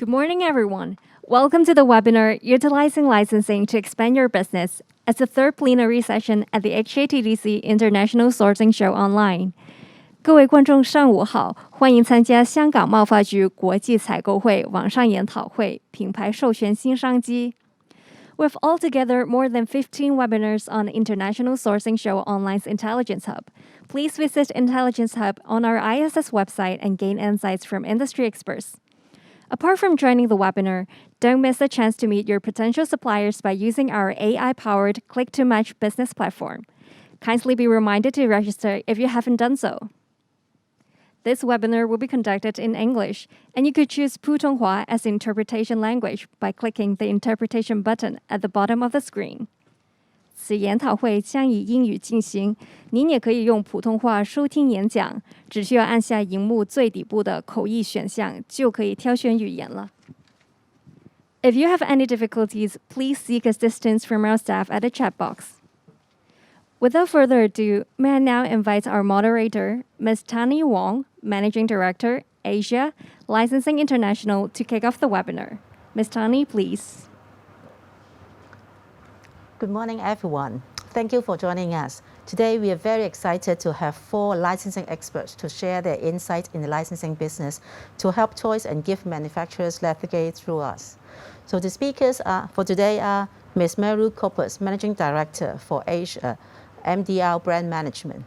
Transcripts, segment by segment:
Good morning, everyone. Welcome to the webinar, Utilizing Licensing to Expand Your Business, as the third plenary session at the HKTDC International Sourcing Show Online. 各位观众上午好，欢迎参加香港贸发局国际采购会网上研讨会品牌授权新商机。With altogether more than 15 webinars on International Sourcing Show Online's Intelligence Hub, please visit Intelligence Hub on our ISS website and gain insights from industry experts. Apart from joining the webinar, don't miss the chance to meet your potential suppliers by using our AI-powered click-to-match business platform. Kindly be reminded to register if you haven't done so. This webinar will be conducted in English, and you could choose 普通话 as the interpretation language by clicking the interpretation button at the bottom of the screen. 此研讨会将以英语进行，您也可以用普通话收听演讲，只需要按下荧幕最底部的口译选项，就可以挑选语言了。If you have any difficulties, please seek assistance from our staff at the chat box. Without further ado, may I now invite our moderator, Ms. Tani Wong, Managing Director, Asia, Licensing International, to kick off the webinar. Ms. Tani, please. Good morning, everyone. Thank you for joining us. Today, we are very excited to have 4 licensing experts to share their insight in the licensing business to help toys and gift manufacturers navigate through us. So the speakers for today are Ms. Marilu Corpus, Managing Director for Asia, MDR Brand Management.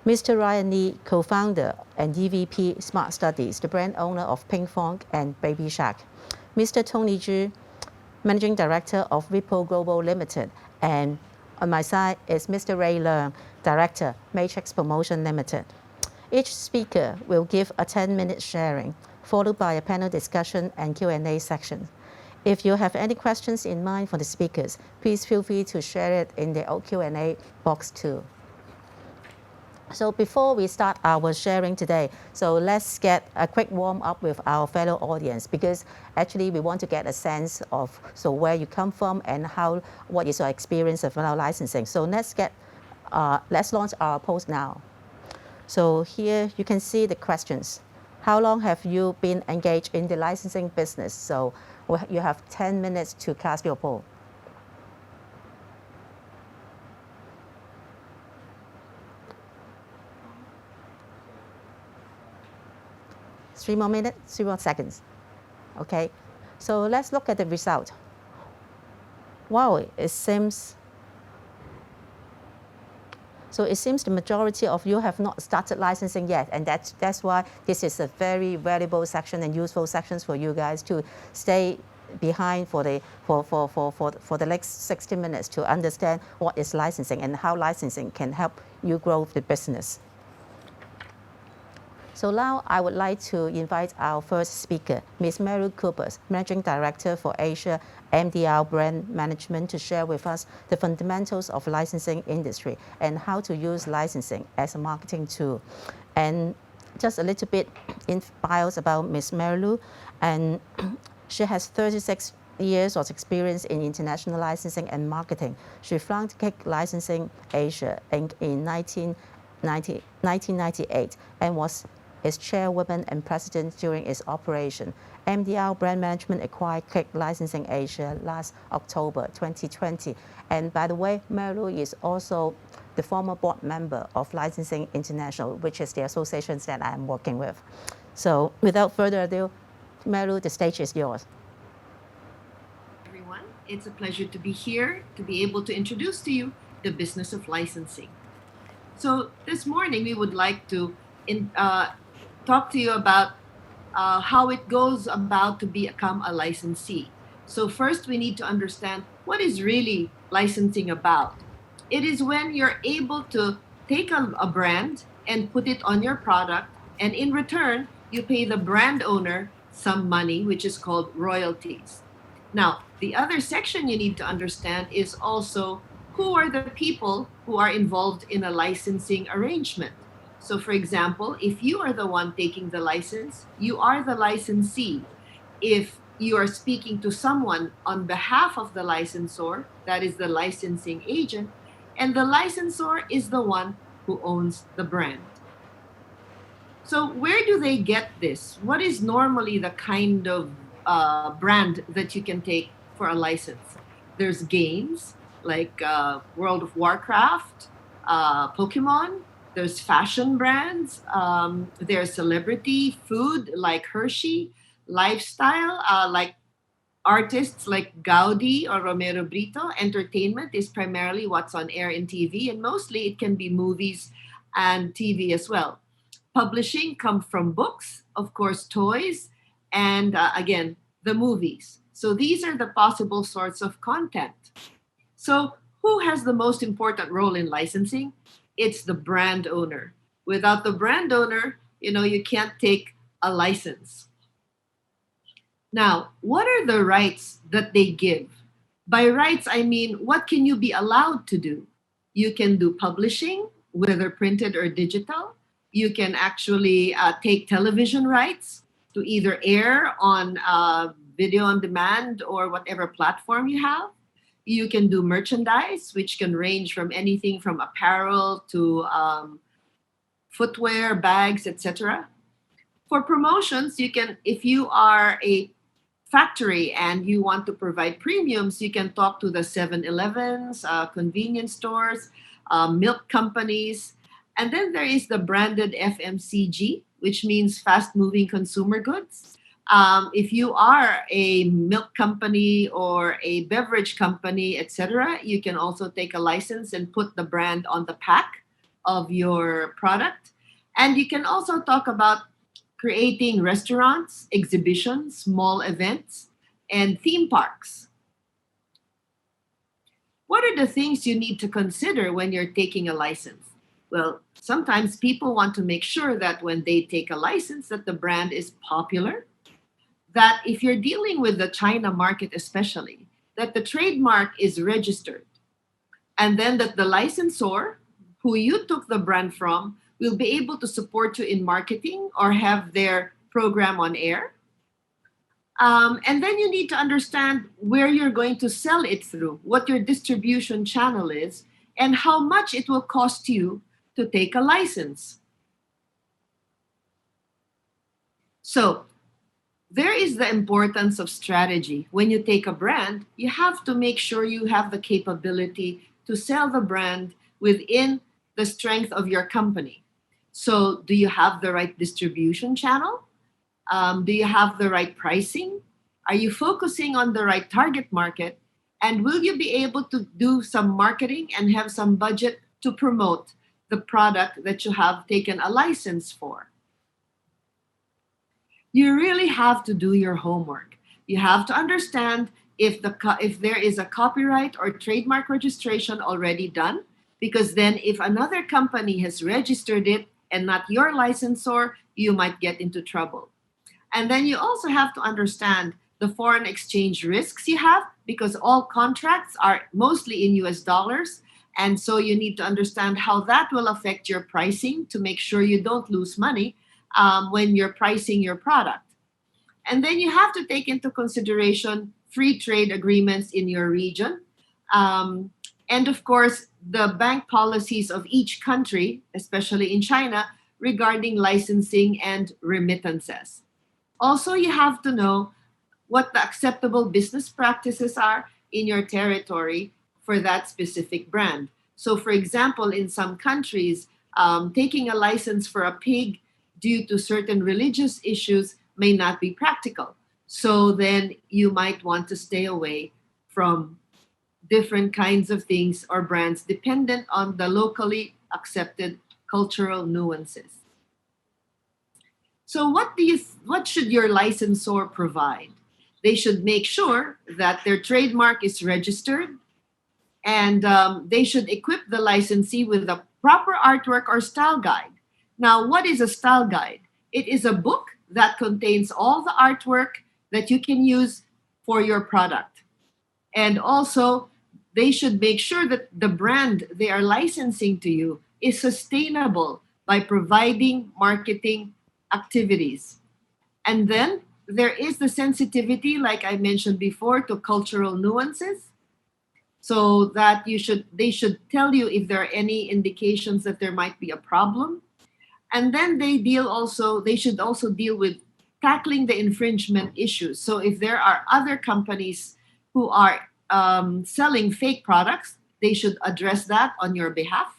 Mr. Ryan Lee, Co-founder and EVP SmartStudies, the brand owner of Pink Fong and Baby Shark. Mr. Tony Zhu, Managing Director of Vipo Global Limited, and on my side is Mr. Leung, Director, Matrix Promotion Limited. Each speaker will give a 10-minute sharing, followed by a panel discussion and Q&A section. If you have any questions in mind for the speakers, please feel free to share it in the Q&A box too. So before we start our sharing today, so let's get a quick warm up with our fellow audience, because actually we want to get a sense of where you come from and what is your experience of our licensing. So let's launch our post now. So here you can see the questions. How long have you been engaged in the licensing business? So you have 10 minutes to cast your poll. 3 more minutes, 3 more seconds. Okay, so let's look at the result. Wow, it seems the majority of you have not started licensing yet, and that's why this is a very valuable section and useful sections for you guys to stay behind for the next 60 minutes to understand what is licensing and how licensing can help you grow the business. So now I would like to invite our first speaker, Ms. Marilu Corpus, Managing Director for Asia MDR Brand Management, to share with us the fundamentals of licensing industry and how to use licensing as a marketing tool. And just a little bit in bios about Ms. Marilu, and she has 36 years of experience in international licensing and marketing. She founded Cake Licensing Asia in 1998 and was its chairwoman and president during its operation. MDR Brand Management acquired Cake Licensing Asia last October 2020. And by the way, Marilu is also the former board member of Licensing International, which is the associations that I am working with. So without further ado, Marilu, the stage is yours. Everyone, it's a pleasure to be here, to be able to introduce to you the business of licensing. So this morning, we would like to talk to you about how it goes about to become a licensee. So first, we need to understand what is really licensing about. It is when you're able to take a brand and put it on your product, and in return, you pay the brand owner some money, which is called royalties. Now, the other section you need to understand is also who are the people who are involved in a licensing arrangement. So for example, if you are the one taking the license, you are the licensee. If you are speaking to someone on behalf of the licensor, that is the licensing agent, and the licensor is the one who owns the brand. So where do they get this? What is normally the kind of brand that you can take for a license. There's games like World of Warcraft, Pokemon. There's fashion brands. There's celebrity food like Hershey, lifestyle like artists like Gaudi or Romero Brito. Entertainment is primarily what's on air in TV, and mostly it can be movies and TV as well. Publishing come from books, of course, toys, and again, the movies. So these are the possible sorts of content. So who has the most important role in licensing? It's the brand owner. Without the brand owner, you can't take a license. Now, what are the rights that they give? By rights, I mean, what can you be allowed to do? You can do publishing, whether printed or digital. You can actually take television rights to either air on video on demand or whatever platform you have. You can do merchandise, which can range from anything from apparel to footwear, bags, etc. For promotions, you can, if you are a factory and you want to provide premiums, you can talk to the 7-Elevens, convenience stores, milk companies. And then there is the branded FMCG, which means fast moving consumer goods. If you are a milk company or a beverage company, etc., you can also take a license and put the brand on the pack of your product. And you can also talk about creating restaurants, exhibitions, small events, and theme parks. What are the things you need to consider when you're taking a license? Well, sometimes people want to make sure that when they take a license that the brand is popular, that if you're dealing with the China market especially, that the trademark is registered, and then that the licensor who you took the brand from will be able to support you in marketing or have their program on air. And then you need to understand where you're going to sell it through, what your distribution channel is, and how much it will cost you to take a license. So there is the importance of strategy. When you take a brand, you have to make sure you have the capability to sell the brand within the strength of your company. So, do you have the right distribution channel? Do you have the right pricing? Are you focusing on the right target market? And will you be able to do some marketing and have some budget to promote the product that you have taken a license for? You really have to do your homework. You have to understand if there is a copyright or trademark registration already done, because then if another company has registered it and not your licensor, you might get into trouble. And then you also have to understand the foreign exchange risks you have, because all contracts are mostly in US dollars. And so you need to understand how that will affect your pricing to make sure you don't lose money when you're pricing your product. And then you have to take into consideration free trade agreements in your region. And of course, the bank policies of each country, especially in China, regarding licensing and remittances. Also, you have to know what the acceptable business practices are in your territory for that specific brand. So, for example, in some countries, taking a license for a pig due to certain religious issues may not be practical. So then you might want to stay away from different kinds of things or brands dependent on the locally accepted cultural nuances. So what should your licensor provide? They should make sure that their trademark is registered, and they should equip the licensee with a proper artwork or style guide. Now, what is a style guide? It is a book that contains all the artwork that you can use for your product. And also, they should make sure that the brand they are licensing to you is sustainable by providing marketing activities. And then there is the sensitivity, like I mentioned before, to cultural nuances, so that they should tell you if there are any indications that there might be a problem. And then they should also deal with tackling the infringement issues. So if there are other companies who are selling fake products, they should address that on your behalf.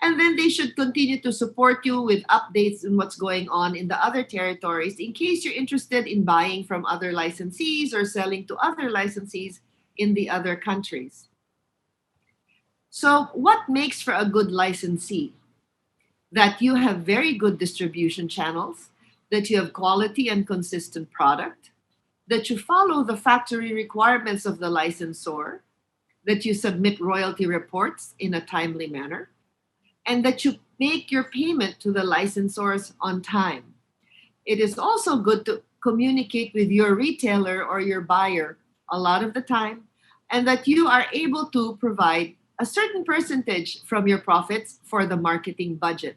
And then they should continue to support you with updates on what's going on in the other territories in case you're interested in buying from other licensees or selling to other licensees in the other countries. So, what makes for a good licensee? That you have very good distribution channels, that you have quality and consistent product, that you follow the factory requirements of the licensor, that you submit royalty reports in a timely manner, and that you make your payment to the licensors on time. It is also good to communicate with your retailer or your buyer a lot of the time, and that you are able to provide a certain percentage from your profits for the marketing budget.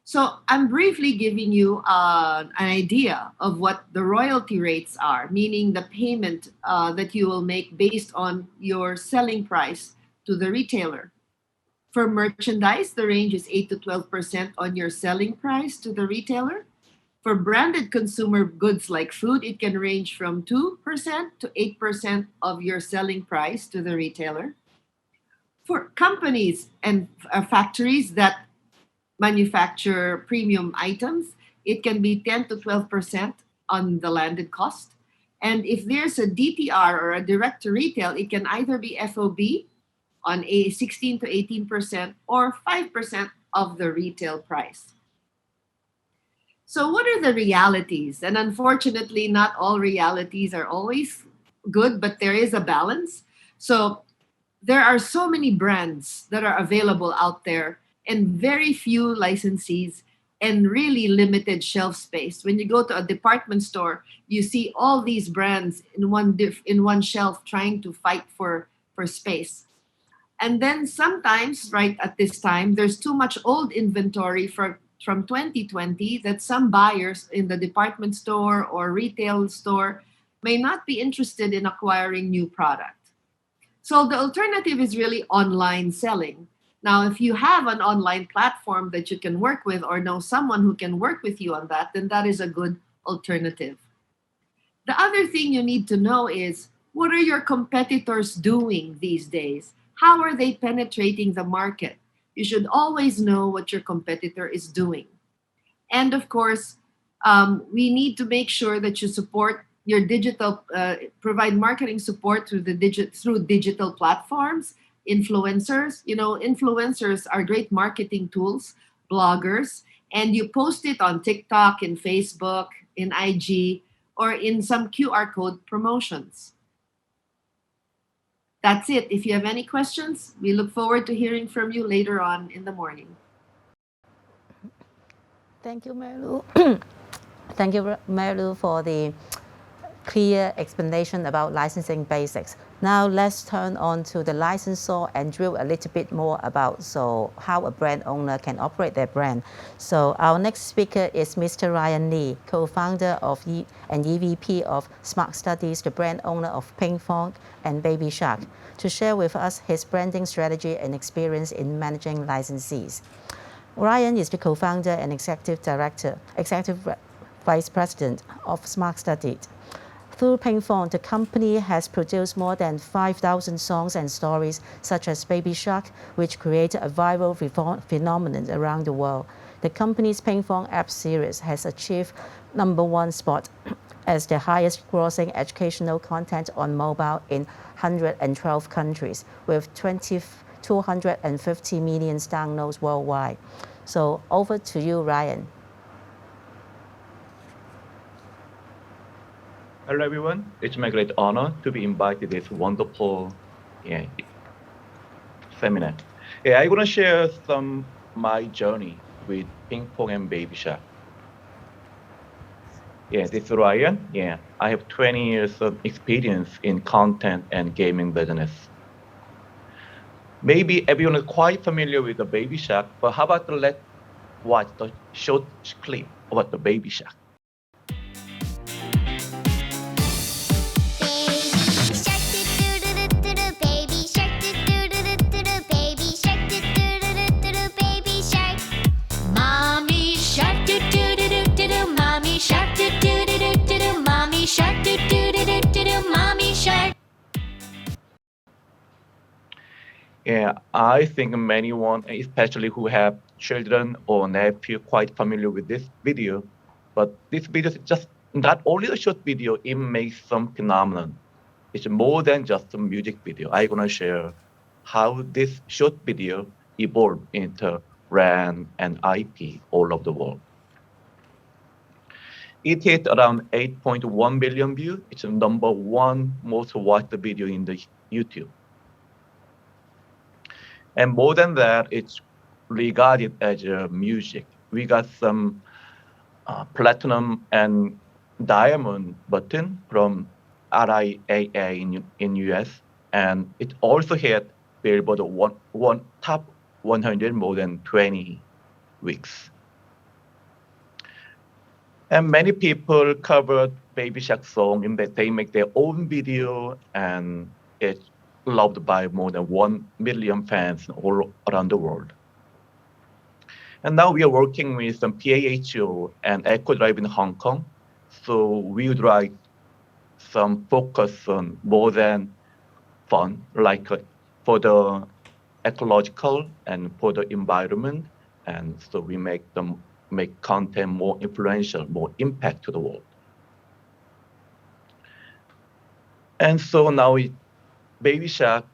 So I'm briefly giving you an idea of what the royalty rates are, meaning the payment that you will make based on your selling price to the retailer. For merchandise, the range is 8 to 12% on your selling price to the retailer. For branded consumer goods like food, it can range from 2% to 8% of your selling price to the retailer. For companies and factories that manufacture premium items, it can be 10 to 12% on the landed cost. And if there's a DTR or a direct to retail, it can either be FOB on a 16 to 18% or 5% of the retail price. So, what are the realities? And unfortunately, not all realities are always good, but there is a balance. So, there are so many brands that are available out there and very few licensees and really limited shelf space. When you go to a department store, you see all these brands in one shelf trying to fight for space. And then sometimes, right at this time, there's too much old inventory from 2020 that some buyers in the department store or retail store may not be interested in acquiring new product. So the alternative is really online selling. Now, if you have an online platform that you can work with or know someone who can work with you on that, then that is a good alternative. The other thing you need to know is, what are your competitors doing these days? How are they penetrating the market? You should always know what your competitor is doing. And of course, we need to make sure that you support your digital, provide marketing support through digital platforms, influencers. You know, influencers are great marketing tools, bloggers, and you post it on TikTok, in Facebook, in IG, or in some QR code promotions. That's it. If you have any questions, we look forward to hearing from you later on in the morning. Thank you, Marilu. Thank you, Marilu, for the clear explanation about licensing basics. Now let's turn on to the licensor and drill a little bit more about how a brand owner can operate their brand. So our next speaker is Mr. Ryan Lee, co-founder of and EVP of SmartStudy, the brand owner of Ping Pong and Baby Shark, to share with us his branding strategy and experience in managing licensees. Ryan is the co-founder and executive vice president of SmartStudy. Through Ping Pong, the company has produced more than 5,000 songs and stories, such as Baby Shark, which created a viral phenomenon around the world. The company's Ping Pong app series has achieved #1 spot as the highest grossing educational content on mobile in 112 countries, with 250 million downloads worldwide. So over to you, Ryan. Hello, everyone. It's my great honor to be invited to this wonderful seminar. I'm going to share my journey with Ping Pong and Baby Shark. This is Ryan. I have 20 years of experience in content and gaming business. Maybe everyone is quite familiar with the Baby Shark, but how about let's watch the short clip about the Baby Shark. Mommy shark, do do do do do Yeah, I think many one, especially who have children or nephew, quite familiar with this video. But this video is just not only a short video, it makes some phenomenon. It's more than just a music video. I'm gonna share how this short video evolved into brand and IP all over the world. It hit around 8.1 billion views. It's the number one most watched video in the YouTube. And more than that, it's regarded as music. We got some platinum and diamond button from RIAA in US, and it also hit Billboard one top 100 more than 20 weeks. And many people covered Baby Shark song in that they make their own video, and it's loved by more than 1 million fans all around the world. And now we are working with some PAHO and Eco Drive in Hong Kong. So we would like some focus on more than fun, like for the ecological and for the environment. And so we make content more influential, more impact to the world. And so now Baby Shark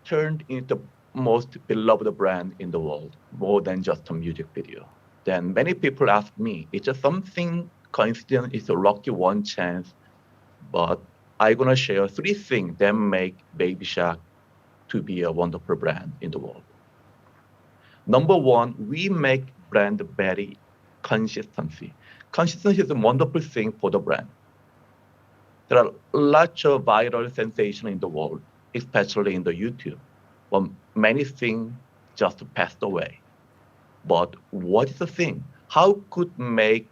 turned into the most beloved brand in the world, more than just a music video. Then many people ask me, is it something coincidence? It's a lucky one chance. But I'm gonna share 3 things that make Baby Shark to be a wonderful brand in the world. Number 1, we make brand very consistency. Consistency is a wonderful thing for the brand. There are lots of viral sensation in the world, especially in the YouTube. But many things just passed away. But what is the thing? How could make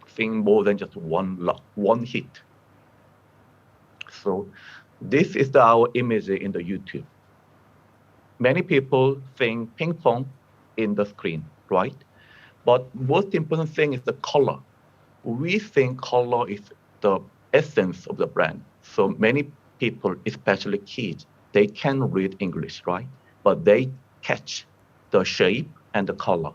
thing more than just one hit? So this is our image in the YouTube. Many people think ping pong in the screen, right? But most important thing is the color. We think color is the essence of the brand. So many people, especially kids, they can read English, right? But they catch the shape and the color.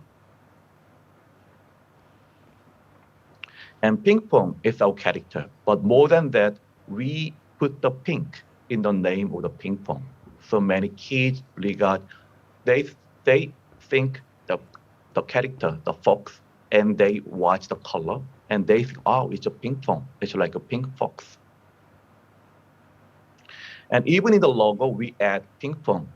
And ping pong is our character. But more than that, we put the pink in the name of the ping pong. So many kids they think the character, the fox, and they watch the color, and they think, oh, it's a ping pong. It's like a pink fox. And even in the logo, we add ping pong.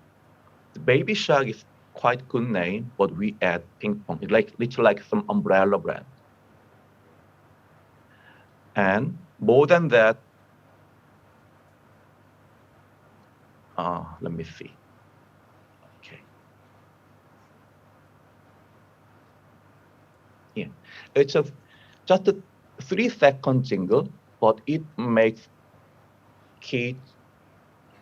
The Baby Shark is quite good name, but we add ping pong. It's literally like some umbrella brand. And more than that, let me see. Okay. Yeah, it's just a 3-second jingle, but it makes kids,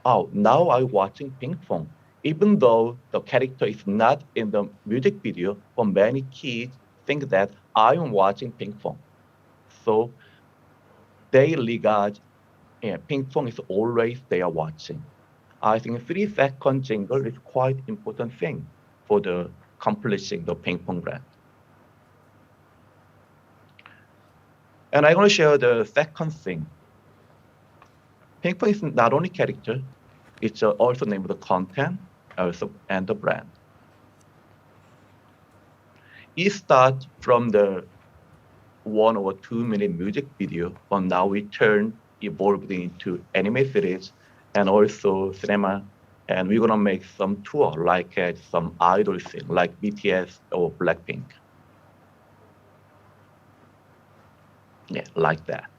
oh, now I'm watching ping pong. Even though the character is not in the music video, but many kids think that I'm watching ping pong. So they regard ping pong is always they are watching. I think 3-second jingle is quite important thing for the accomplishing the ping pong brand. And I'm going to share the second thing. Ping pong is not only character, it's also name of the content and the brand. It starts from the 1 or 2 minute music video, but now we evolved into anime series and also cinema. And we're gonna make some tour, like some idol thing, like BTS or Blackpink. Yeah, like that.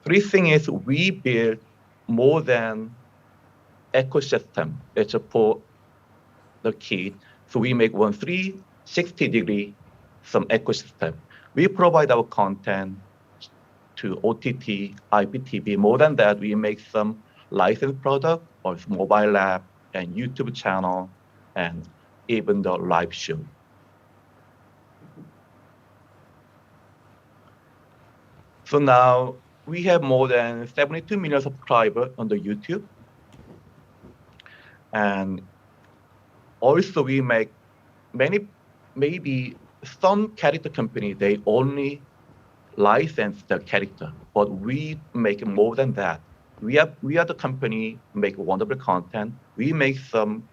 3 thing is we build more than ecosystem. It's for the kid. So we make 360-degree some ecosystem. We provide our content to OTT, IPTV. More than that, we make some licensed product or mobile app and YouTube channel and even the live show. So now we have more than 72 million subscribers on the YouTube. And also we make maybe some character company, they only license the character, but we make more than that. We are the company make wonderful content. We make some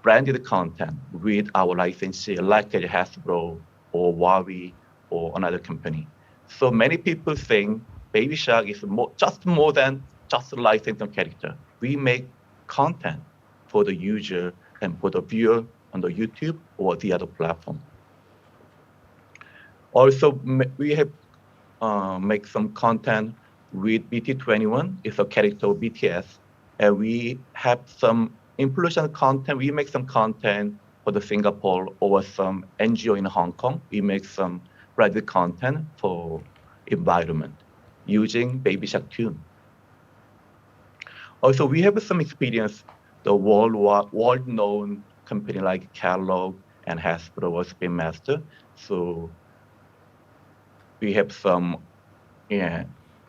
branded content with our licensee, like Hasbro or Huawei or another company. So many people think Baby Shark is just more than just a licensing character. We make content for the user and for the viewer on the YouTube or the other platform. Also, we have make some content with BT21. It's a character of BTS, and we have some influential content. We make some content for the Singapore or some NGO in Hong Kong. We make some branded content for environment using Baby Shark tune. Also, we have some experience. The world-known company like Kellogg and Hasbro or Spin Master. So we have some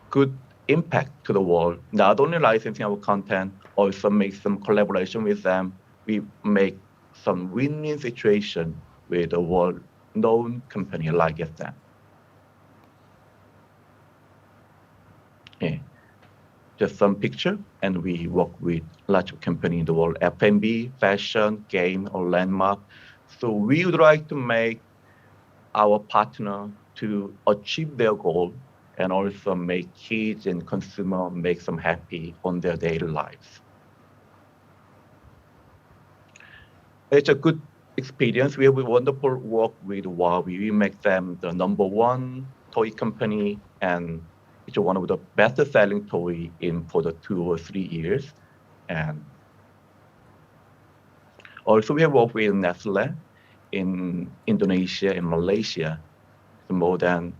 good impact to the world. Not only licensing our content, also make some collaboration with them. We make some win-win situation with a world-known company like that. Just some picture, and we work with large company in the world, F&B, fashion, game, or landmark. So we would like to make our partner to achieve their goal and also make kids and consumer make them happy on their daily lives. It's a good experience. We have a wonderful work with Huawei. We make them the #1 toy company, and it's one of the best-selling toy for the 2 or 3 years. And also we have worked with Nestle in Indonesia and Malaysia. More than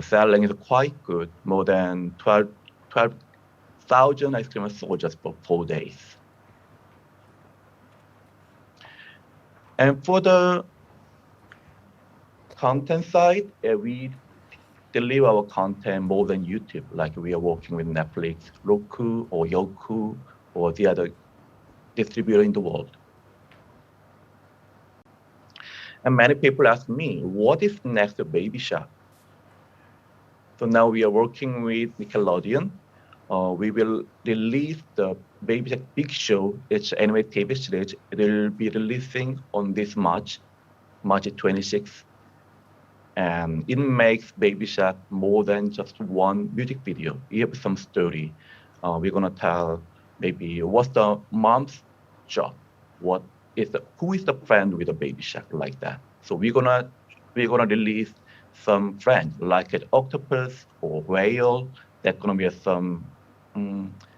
selling is quite good. More than 12,000 ice cream sold just for 4 days. And for the content side, we deliver our content more than YouTube. Like we are working with Netflix, Roku, or Yoku, or the other distributor in the world. And many people ask me, what is next to Baby Shark? So now we are working with Nickelodeon. We will release the Baby Shark Big Show. It's an anime TV series. It will be releasing on this March 26th. And it makes Baby Shark more than just one music video. We have some story. We're gonna tell maybe what's the mom's job, who is the friend with a Baby Shark, like that. So we're gonna release some friends like an octopus or whale. That's gonna be some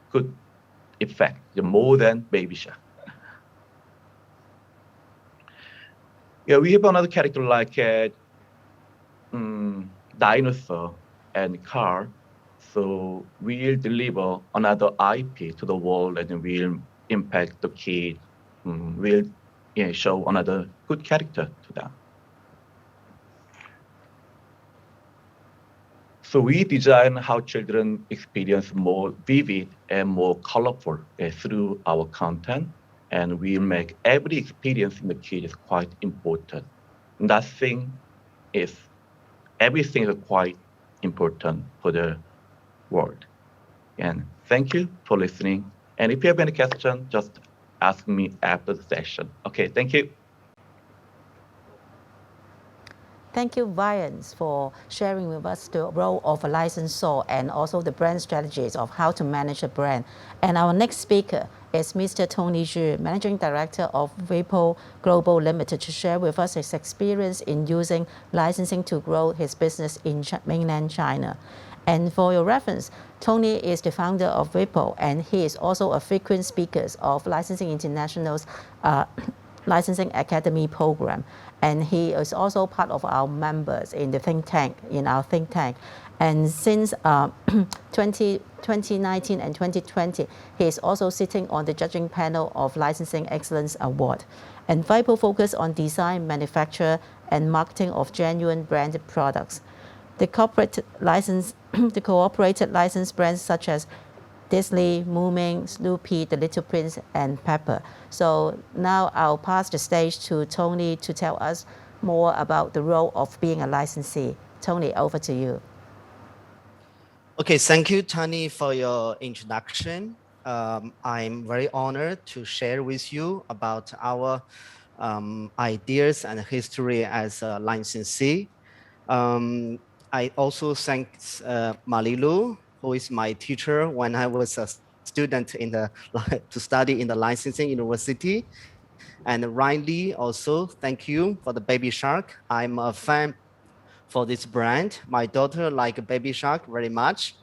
good effect, more than Baby Shark. Yeah, we have another character like a dinosaur and car. So we'll deliver another IP to the world and we'll impact the kids. We'll show another good character to them. So we design how children experience more vivid and more colorful through our content, and we make every experience in the kids quite important. Everything is quite important for the world. And thank you for listening. And if you have any question, just ask me after the session. Okay, thank you. Thank you, Viance, for sharing with us the role of a licensor and also the brand strategies of how to manage a brand. And our next speaker is Mr. Tony Zhu, Managing Director of Vipo Global Limited, to share with us his experience in using licensing to grow his business in mainland China. And for your reference, Tony is the founder of Vipo, and he is also a frequent speaker of Licensing International's Licensing Academy program. And he is also part of our members in our think tank. And since 2019 and 2020, he is also sitting on the judging panel of Licensing Excellence Award. And Vipo focus on design, manufacture, and marketing of genuine branded products. The cooperated license brands such as Disney, Moomin, Snoopy, The Little Prince, and Pepper. So now I'll pass the stage to Tony to tell us more about the role of being a licensee. Tony, over to you. Okay, thank you, Tani, for your introduction. I'm very honored to share with you about our ideas and history as a licensee. I also thank Marilu, who is my teacher when I was a student in the to study in the licensing university. And Riley also, thank you for the baby shark. I'm a fan for this brand. My daughter like baby shark very much.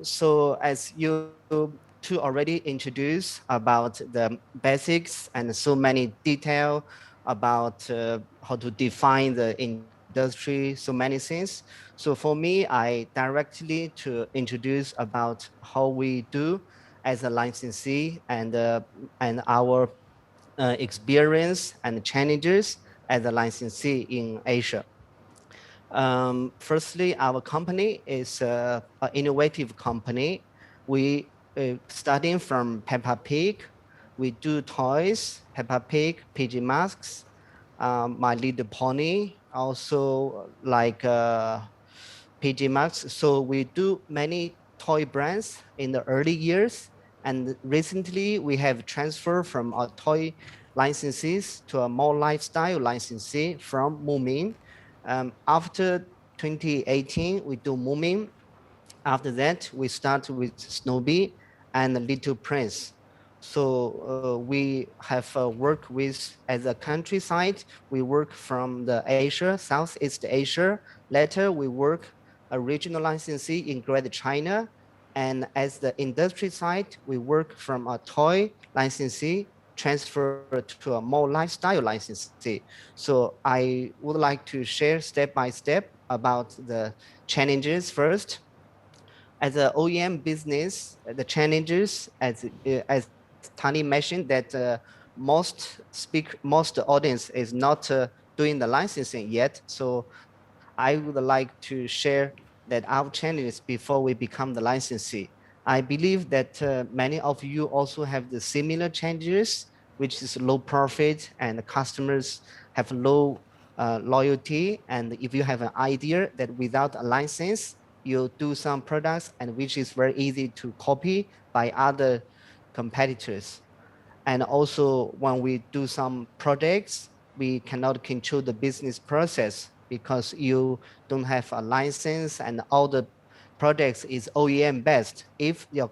So as you two already introduced about the basics and so many detail about how to define the industry, so many things. So for me, I directly to introduce about how we do as a licensee and our experience and challenges as a licensee in Asia. Firstly, our company is an innovative company. We starting from Peppa Pig, we do toys, Peppa Pig, PG Masks, My Little Pony, also like PG Masks. So we do many toy brands in the early years. And recently we have transferred from a toy licensees to a more lifestyle licensee from Moomin. After 2018, we do Moomin. After that, we start with Snoopy and Little Prince. So we have worked with, as a countryside, we work from the Asia, Southeast Asia. Later, we work a regional licensee in Greater China. And as the industry side, we work from a toy licensee transfer to a more lifestyle licensee. So I would like to share step by step about the challenges first. As an OEM business, the challenges, as Tani mentioned, that most audience is not doing the licensing yet. So I would like to share that our challenges before we become the licensee. I believe that many of you also have the similar challenges, which is low profit and the customers have low loyalty. And if you have an idea that without a license, you do some products and which is very easy to copy by other competitors. And also when we do some projects, we cannot control the business process because you don't have a license and all the projects is OEM based. If our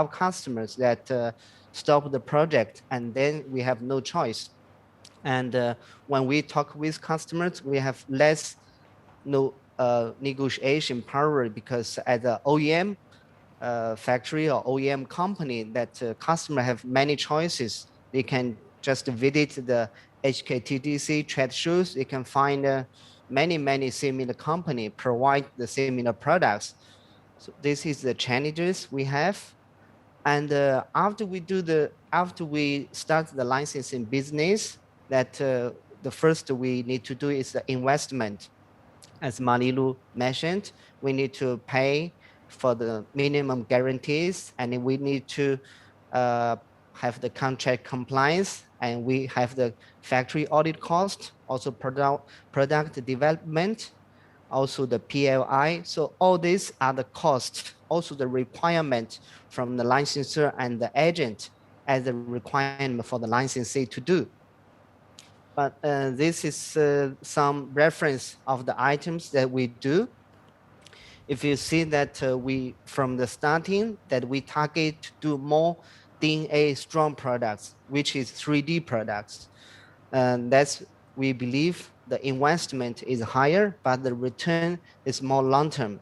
customers that stop the project and then we have no choice. And when we talk with customers, we have less negotiation power because as an OEM factory or OEM company that customer have many choices. They can just visit the HKTDC trade shows. They can find many similar company provide the similar products. So this is the challenges we have. And after we start the licensing business, that the first we need to do is the investment. As Marilu mentioned, we need to pay for the minimum guarantees, and we need to have the contract compliance, and we have the factory audit cost, also product development, also the PLI. So all these are the costs, also the requirement from the licensor and the agent as a requirement for the licensee to do. But this is some reference of the items that we do. If you see that we, from the starting, that we target to do more DNA strong products, which is 3D products. And that's, we believe the investment is higher, but the return is more long-term.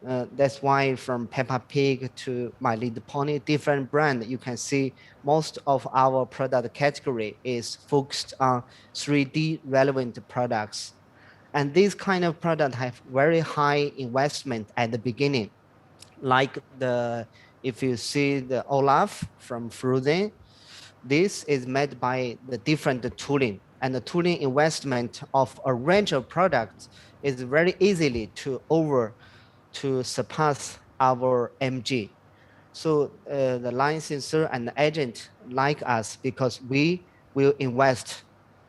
That's why from Peppa Pig to My Little Pony, different brand, you can see most of our product category is focused on 3D relevant products. And these kind of products have very high investment at the beginning. Like if you see the Olaf from Frozen, this is made by the different tooling, and the tooling investment of a range of products is very easily to surpass our MG. So the licensor and the agent like us because we will invest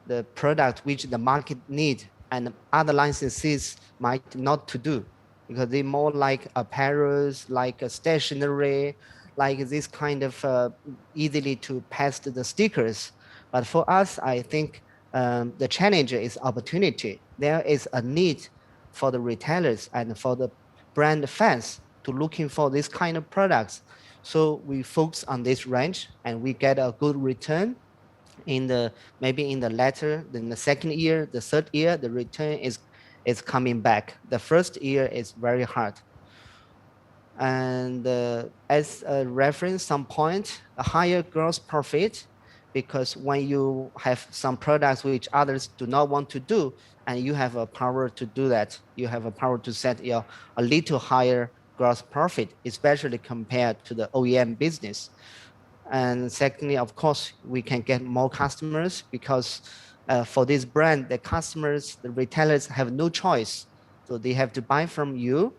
the product which the market need and other licensees might not to do because they more like apparels, like a stationery, like this kind of easily to pass the stickers. But for us, I think the challenge is opportunity. There is a need for the retailers and for the brand fans to looking for this kind of products. So we focus on this range and we get a good return in the maybe in the latter, then the second year, the third year, the return is coming back. The first year is very hard. And as a reference, some point, a higher gross profit, because when you have some products which others do not want to do, and you have a power to do that, you have a power to set your a little higher gross profit, especially compared to the OEM business. And secondly, of course, we can get more customers because for this brand, the customers, the retailers have no choice. So they have to buy from you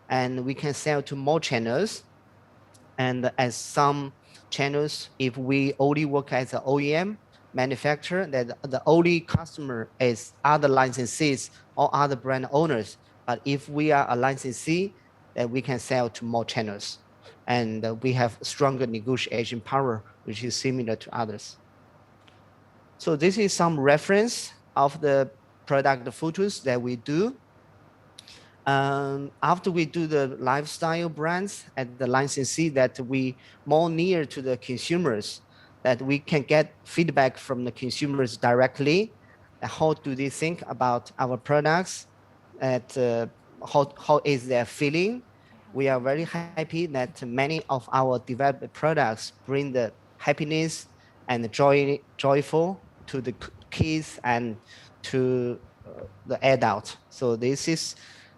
and we can sell to more channels. And as some channels, if we only work as an OEM manufacturer, that the only customer is other licensees or other brand owners. But if we are a licensee, then we can sell to more channels. And we have stronger negotiation power, which is similar to others. So this is some reference of the product photos that we do. After we do the lifestyle brands at the licensee that we more near to the consumers, that we can get feedback from the consumers directly. How do they think about our products? At how is their feeling? We are very happy that many of our developed products bring the happiness and joyful to the kids and to the adult. So this is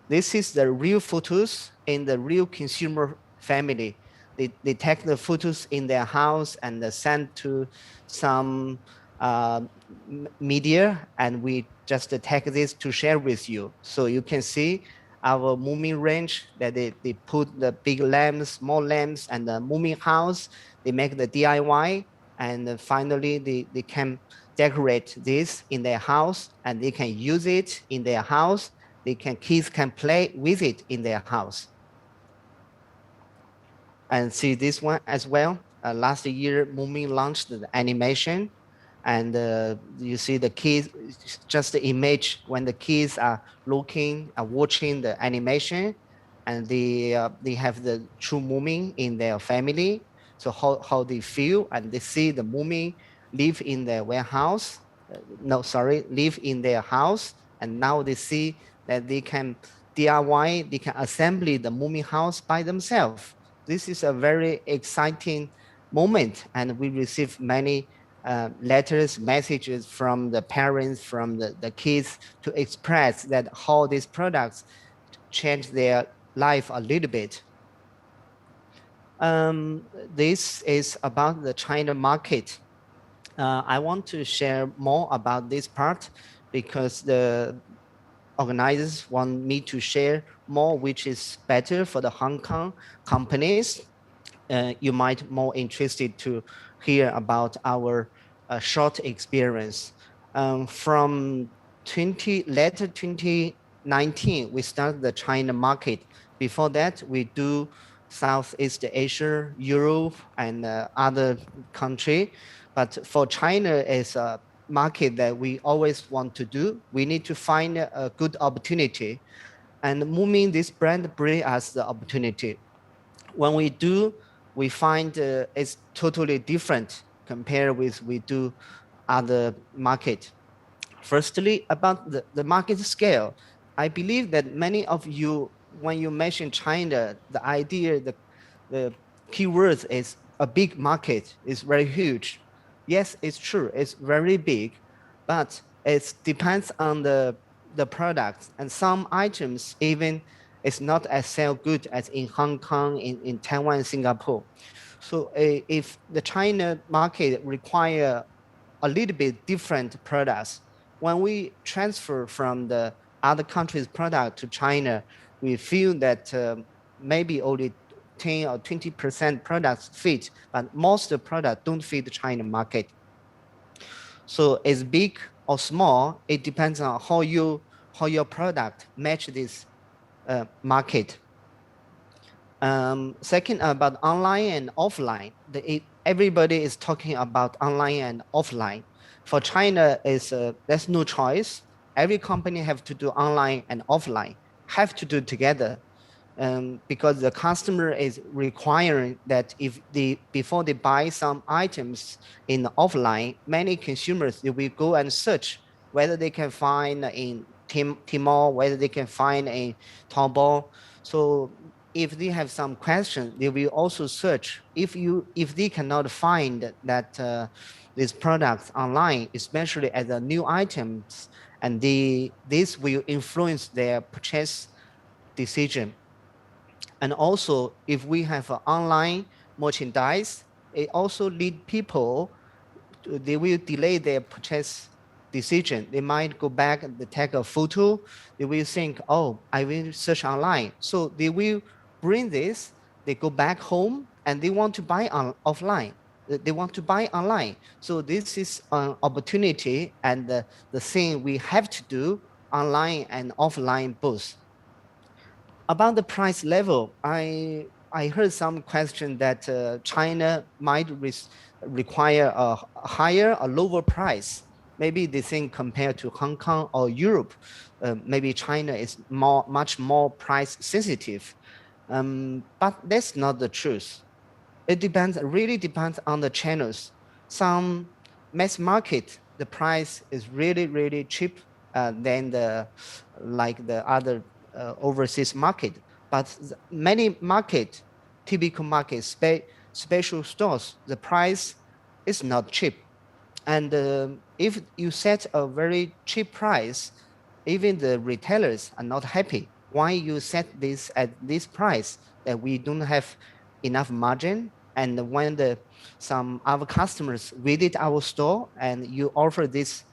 the real photos in the real consumer family. They take the photos in their house and send to some media, and we just take this to share with you. So you can see our moving range that they put the big lamps, small lamps, and the moving house. They make the DIY, and finally they can decorate this in their house, and they can use it in their house. Kids can play with it in their house. And see this one as well. Last year, Moomin launched the animation, and you see the kids, just the image when the kids are looking, watching the animation, and they have the true Moomin in their family. So how they feel, and they see the Moomin live in their warehouse. Live in their house, and now they see that they can DIY, they can assemble the moving house by themselves. This is a very exciting moment, and we receive many letters, messages from the parents, from the kids to express that how these products change their life a little bit. This is about the China market. I want to share more about this part because the organizers want me to share more, which is better for the Hong Kong companies. You might more interested to hear about our short experience. From later 2019, we started the China market. Before that, we do Southeast Asia, Europe, and other country. But for China, is a market that we always want to do. We need to find a good opportunity. And moving this brand bring us the opportunity. When we do, we find it's totally different compared with we do other market. Firstly, about the market scale. I believe that many of you, when you mention China, the idea, the keywords is a big market, is very huge. Yes, it's true, it's very big, but it depends on the products, and some items even it's not as sell good as in Hong Kong, in Taiwan, Singapore. So if the China market require a little bit different products, when we transfer from the other countries' product to China, we feel that maybe only 10 or 20% products fit, but most of the product don't fit the China market. So it's big or small, it depends on how your product match this market. Second, about online and offline, everybody is talking about online and offline. For China, there's no choice. Every company have to do online and offline, have to do together, because the customer is requiring that before they buy some items in offline, many consumers, they will go and search whether they can find in Tmall, whether they can find in Taobao. So if they have some questions, they will also search. If they cannot find that these products online, especially as a new items, and this will influence their purchase decision. And also, if we have online merchandise, it also lead people, they will delay their purchase decision. They might go back and take a photo. They will think, oh, I will search online. So they will bring this, they go back home and they want to buy offline. They want to buy online. So this is an opportunity and the thing we have to do online and offline both. About the price level, I heard some question that China might require a higher or lower price. Maybe they think compared to Hong Kong or Europe, maybe China is much more price sensitive. But that's not the truth. It really depends on the channels. Some mass market, the price is really, really cheap than the other overseas market. But many market, typical markets, special stores, the price is not cheap. And if you set a very cheap price, even the retailers are not happy. Why you set this at this price that we don't have enough margin? And when some other customers visit our store and you offer this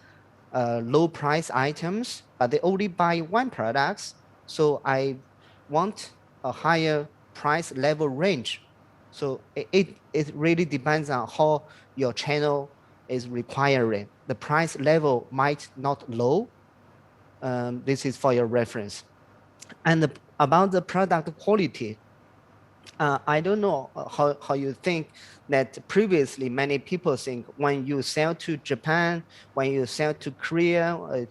low price items, but they only buy one product, so I want a higher price level range. So it really depends on how your channel is requiring. The price level might not low. This is for your reference. And about the product quality, I don't know how you think that previously many people think when you sell to Japan, when you sell to Korea,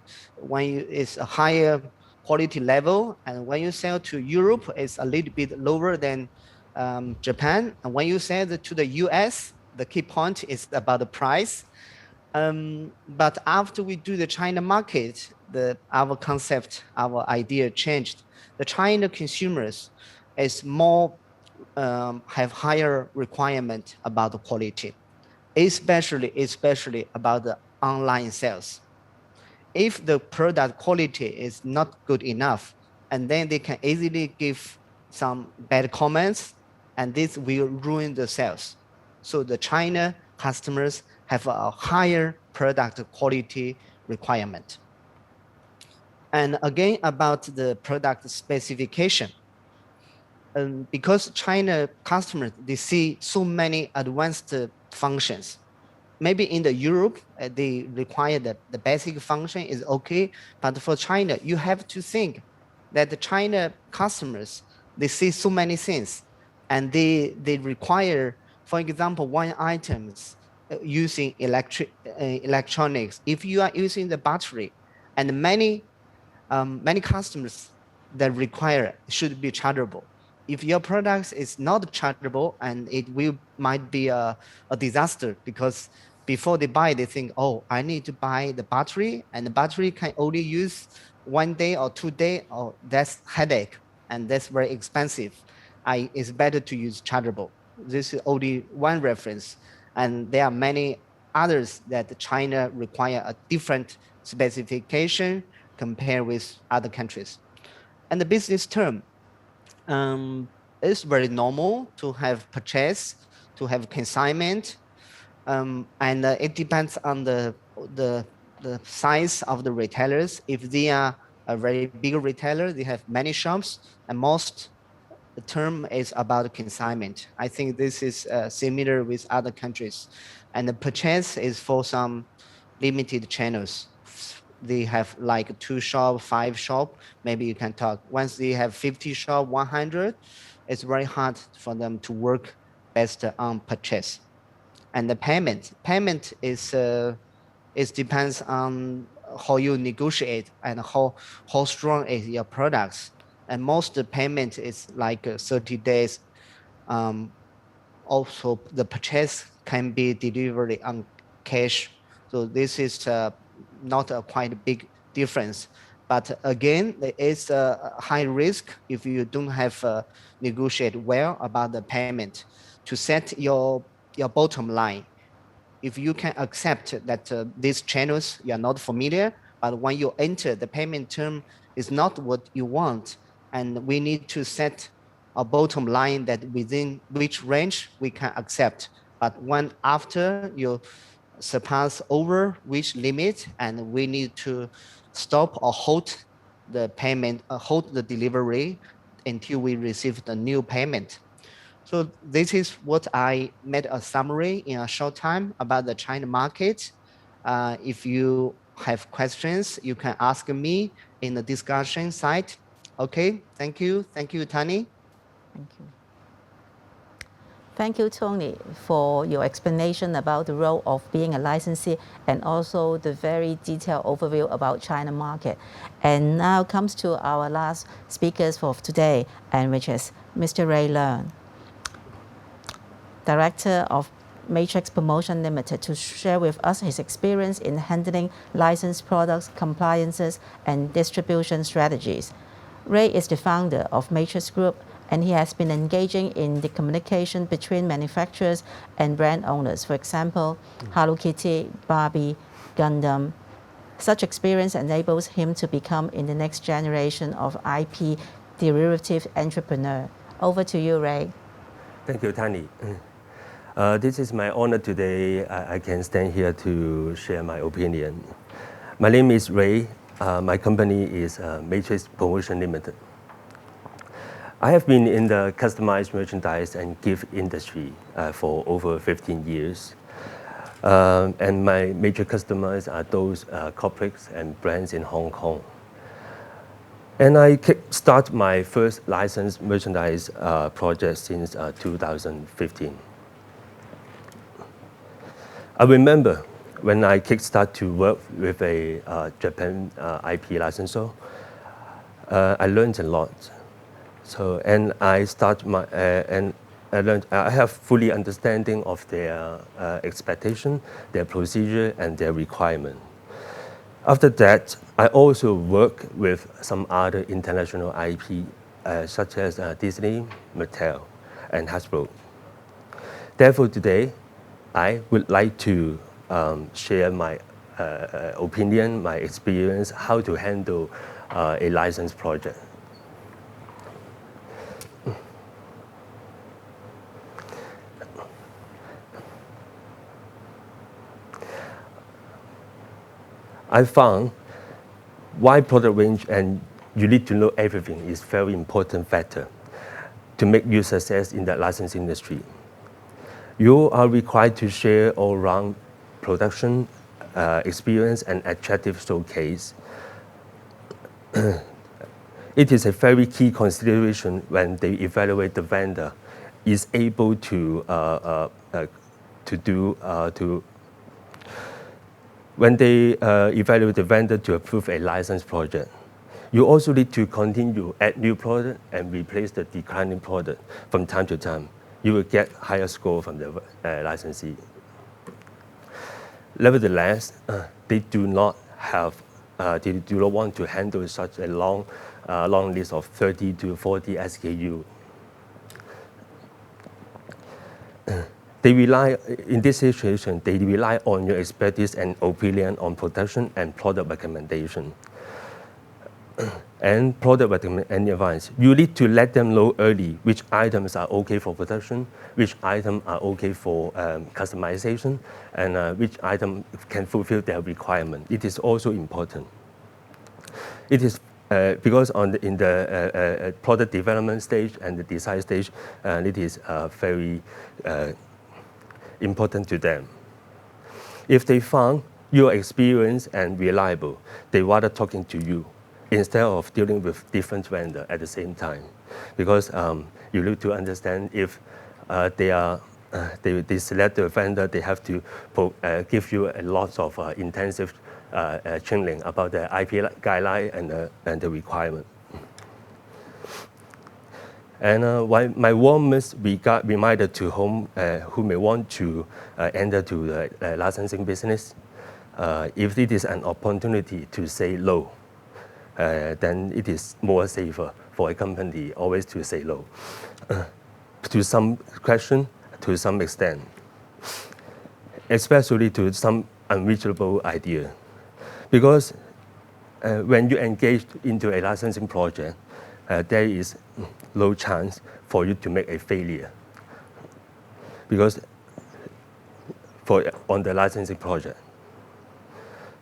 it's a higher quality level, and when you sell to Europe, it's a little bit lower than Japan. And when you sell to the US, the key point is about the price. But after we do the China market, our concept, our idea changed. The China consumers is more have higher requirement about the quality, especially about the online sales. If the product quality is not good enough, and then they can easily give some bad comments, and this will ruin the sales. So the China customers have a higher product quality requirement. And again, about the product specification. Because China customers, they see so many advanced functions. Maybe in the Europe, they require that the basic function is okay. But for China, you have to think that the China customers, they see so many things. And they require, for example, one items using electronics. If you are using the battery, and many customers that require should be chargeable. If your product is not chargeable, and it might be a disaster, because before they buy, they think, oh, I need to buy the battery, and the battery can only use 1 day or 2 days. Oh, that's headache, and that's very expensive. It's better to use chargeable. This is only one reference, and there are many others that China require a different specification compared with other countries. And the business term, it's very normal to have purchase, to have consignment, and it depends on the size of the retailers. If they are a very big retailer, they have many shops, and most the term is about consignment. I think this is similar with other countries. And the purchase is for some limited channels. They have like 2 shop, 5 shop, maybe you can talk. Once they have 50 shop, 100, it's very hard for them to work best on purchase. And the payment is it depends on how you negotiate and how strong is your products. And most payment is like 30 days. Also, the purchase can be delivered on cash. So this is not a quite big difference. But again, there is a high risk if you don't have negotiate well about the payment to set your bottom line. If you can accept that these channels you are not familiar, but when you enter, the payment term is not what you want, and we need to set a bottom line that within which range we can accept. But when after you surpass over which limit, and we need to stop or hold the payment, hold the delivery until we receive the new payment. So this is what I made a summary in a short time about the China market. If you have questions, you can ask me in the discussion site. Okay, thank you. Thank you, Tani. Thank you. Thank you, Tony, for your explanation about the role of being a licensee and also the very detailed overview about China market. And now comes to our last speakers for today, and which is Mr. Ray Leung, Director of Matrix Promotion Limited, to share with us his experience in handling licensed products, compliances, and distribution strategies. Ray is the founder of Matrix Group, and he has been engaging in the communication between manufacturers and brand owners. For example, Hello Kitty, Barbie, Gundam. Such experience enables him to become in the next generation of IP derivative entrepreneur. Over to you, Ray. Thank you, Tani. This is my honor today. I can stand here to share my opinion. My name is Ray. My company is Matrix Promotion Limited. I have been in the customized merchandise and gift industry for over 15 years. And my major customers are those corporates and brands in Hong Kong. And I start my first licensed merchandise project since 2015. I remember when I kickstart to work with a Japan IP licensor, I learned a lot. So, and I start my, and I learned, I have fully understanding of their expectation, their procedure, and their requirement. After that, I also work with some other international IP, such as Disney, Mattel, and Hasbro. Therefore, today, I would like to share my opinion, my experience, how to handle a license project. I found wide product range and you need to know everything is very important factor to make you success in the license industry. You are required to share all-round production experience and attractive showcase. It is a very key consideration when they evaluate the vendor is able when they evaluate the vendor to approve a license project. You also need to continue add new product and replace the declining product from time to time. You will get higher score from the licensee. Nevertheless, they do not want to handle such a long list of 30 to 40 SKU. They rely, in this situation, they rely on your expertise and opinion on production and product recommendation. And product recommendation and advice. You need to let them know early which items are okay for production, which items are okay for customization, and which item can fulfill their requirement. It is also important. It is because in the product development stage and the design stage, it is very important to them. If they found you are experienced and reliable, they rather talking to you instead of dealing with different vendors at the same time. Because you need to understand if they select the vendor, they have to give you a lot of intensive training about the IP guideline and the requirement. And my warmest reminder to whom who may want to enter to the licensing business, if it is an opportunity to say no, then it is more safer for a company always to say no to some question, to some extent, especially to some unreachable idea. Because when you engage into a licensing project, there is low chance for you to make a failure. Because on the licensing project.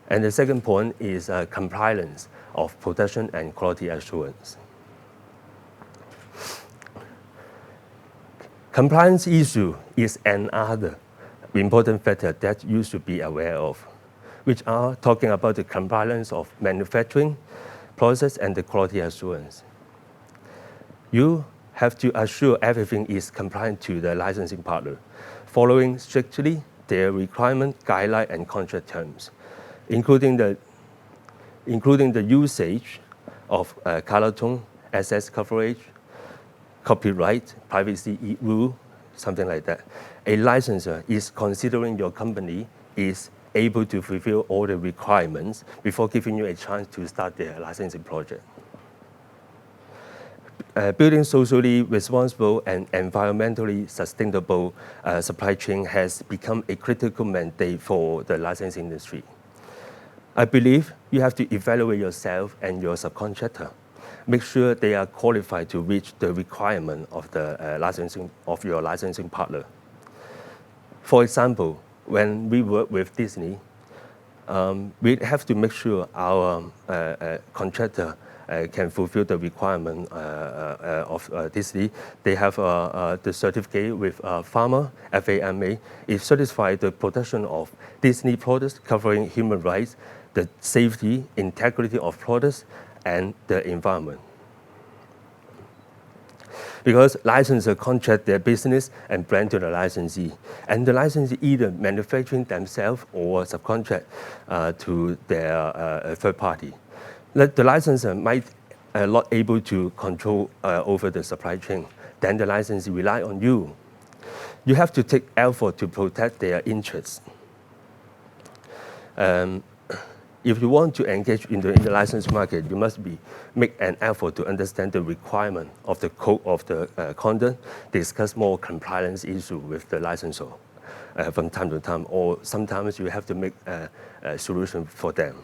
And the second point is compliance of production and quality assurance. Compliance issue is another important factor that you should be aware of, which are talking about the compliance of manufacturing process and the quality assurance. You have to assure everything is compliant to the licensing partner, following strictly their requirement, guideline, and contract terms, including the usage of color tone, SS coverage, copyright, privacy rule, something like that. A licensor is considering your company is able to fulfill all the requirements before giving you a chance to start the licensing project. Building socially responsible and environmentally sustainable supply chain has become a critical mandate for the licensing industry. I believe you have to evaluate yourself and your subcontractor. Make sure they are qualified to reach the requirement of the licensing of your licensing partner. For example, when we work with Disney, we have to make sure our contractor can fulfill the requirement of Disney. They have the certificate with FAMA, FAMA. It certifies the production of Disney products covering human rights, the safety, integrity of products, and the environment. Because licensors contract their business and brand to the licensee, and the licensee either manufacturing themselves or subcontract to their third party. The licensor might not able to control over the supply chain. Then the licensee rely on you. You have to take effort to protect their interests. If you want to engage in the license market, you must make an effort to understand the requirement of the code of the conduct, discuss more compliance issue with the licensor from time to time, or sometimes you have to make a solution for them.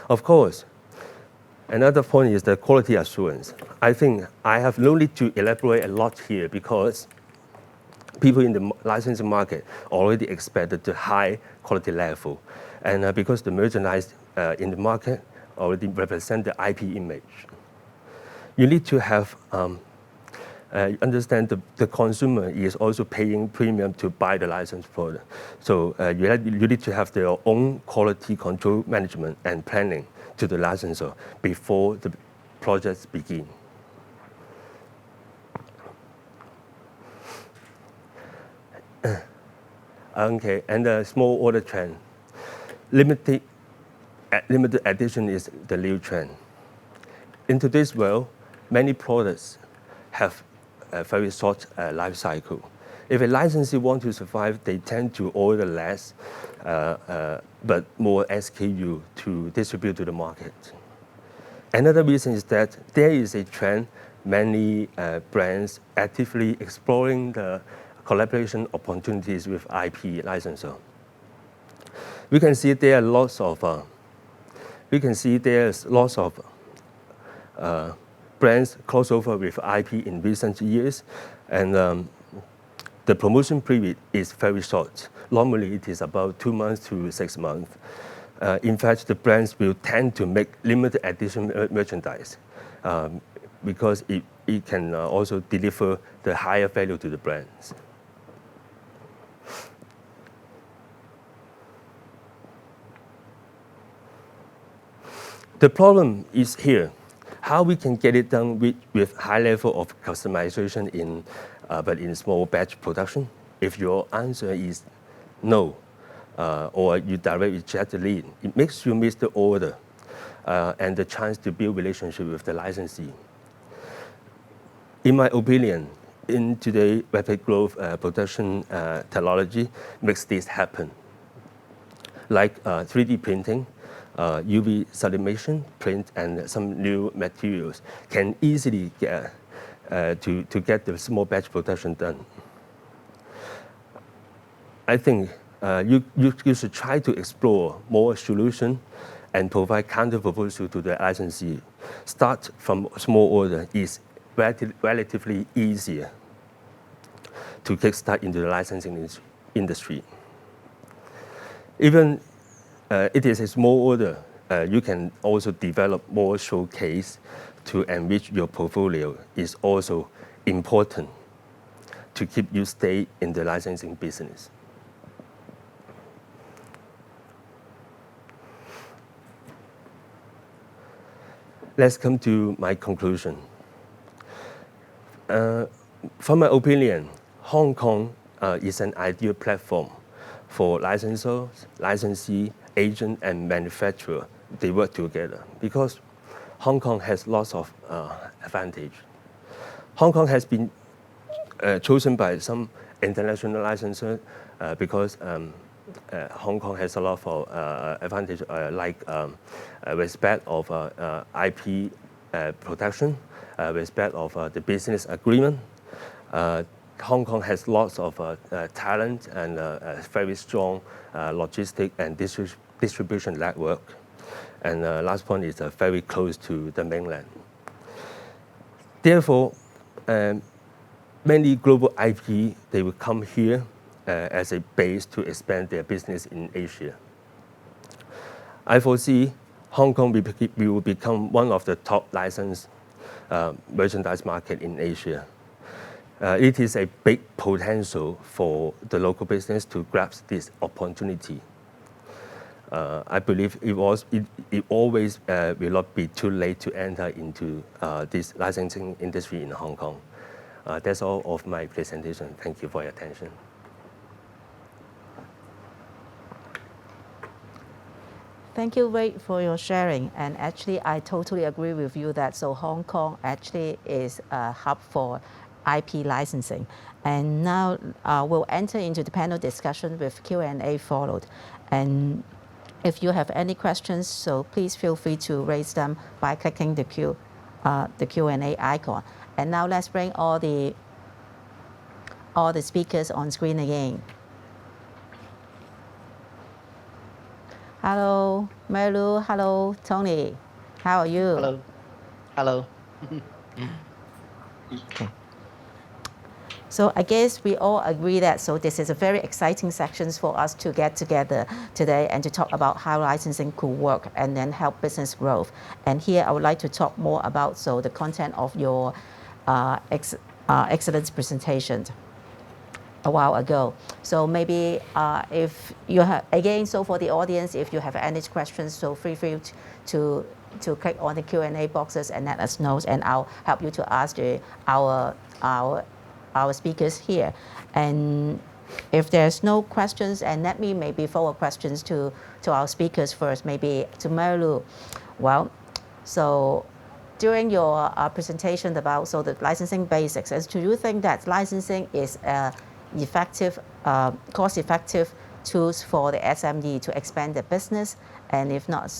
Of course, another point is the quality assurance. I think I have no need to elaborate a lot here because people in the licensing market already expected the high quality level. And because the merchandise in the market already represent the IP image. You need to have understand the consumer is also paying premium to buy the licensed product. So you need to have their own quality control management and planning to the licensor before the projects begin. Okay, and the small order trend. Limited edition is the new trend. In today's world, many products have a very short life cycle. If a licensee wants to survive, they tend to order less, but more SKU to distribute to the market. Another reason is that there is a trend, many brands actively exploring the collaboration opportunities with IP licensor. We can see there are lots of brands crossover with IP in recent years, and the promotion period is very short. Normally, it is about 2 months to 6 months. In fact, the brands will tend to make limited edition merchandise because it can also deliver the higher value to the brands. The problem is here, how we can get it done with high level of customization but in small batch production. If your answer is no, or you directly reject the lead, it makes you miss the order and the chance to build relationship with the licensee. In my opinion, in today's rapid growth production technology makes this happen. Like 3D printing, UV sublimation, print, and some new materials can easily get to get the small batch production done. I think you should try to explore more solutions and provide counter proposal to the licensee. Start from small order is relatively easier to kickstart into the licensing industry. Even it is a small order, you can also develop more showcase to enrich your portfolio is also important to keep you stay in the licensing business. Let's come to my conclusion. From my opinion, Hong Kong is an ideal platform for licensors, licensee, agent, and manufacturer. They work together because Hong Kong has lots of advantage. Hong Kong has been chosen by some international licensors because Hong Kong has a lot of advantage like respect of IP protection, respect of the business agreement. Hong Kong has lots of talent and very strong logistic and distribution network. And last point is very close to the mainland. Therefore, many global IP, they will come here as a base to expand their business in Asia. I foresee Hong Kong will become one of the top licensed merchandise market in Asia. It is a big potential for the local business to grasp this opportunity. I believe it always will not be too late to enter into this licensing industry in Hong Kong. That's all of my presentation. Thank you for your attention. Thank you, Ray, for your sharing. And actually, I totally agree with you that Hong Kong actually is a hub for IP licensing. And now we'll enter into the panel discussion with Q&A followed. And if you have any questions, so please feel free to raise them by clicking the Q&A icon. And now let's bring all the speakers on screen again. Hello, Marilu. Hello, Tony. How are you? Hello. Hello. Okay. So I guess we all agree that this is a very exciting section for us to get together today and to talk about how licensing could work and then help business growth. And here I would like to talk more about the content of your excellent presentation a while ago. So maybe if you have, again, so for the audience, if you have any questions, so feel free to click on the Q&A boxes and let us know, and I'll help you to ask our speakers here. And if there's no questions, and let me maybe forward questions to our speakers first, maybe to Marilu. Well, so during your presentation about the licensing basics, do you think that licensing is effective, cost-effective tools for the SME to expand their business? And if not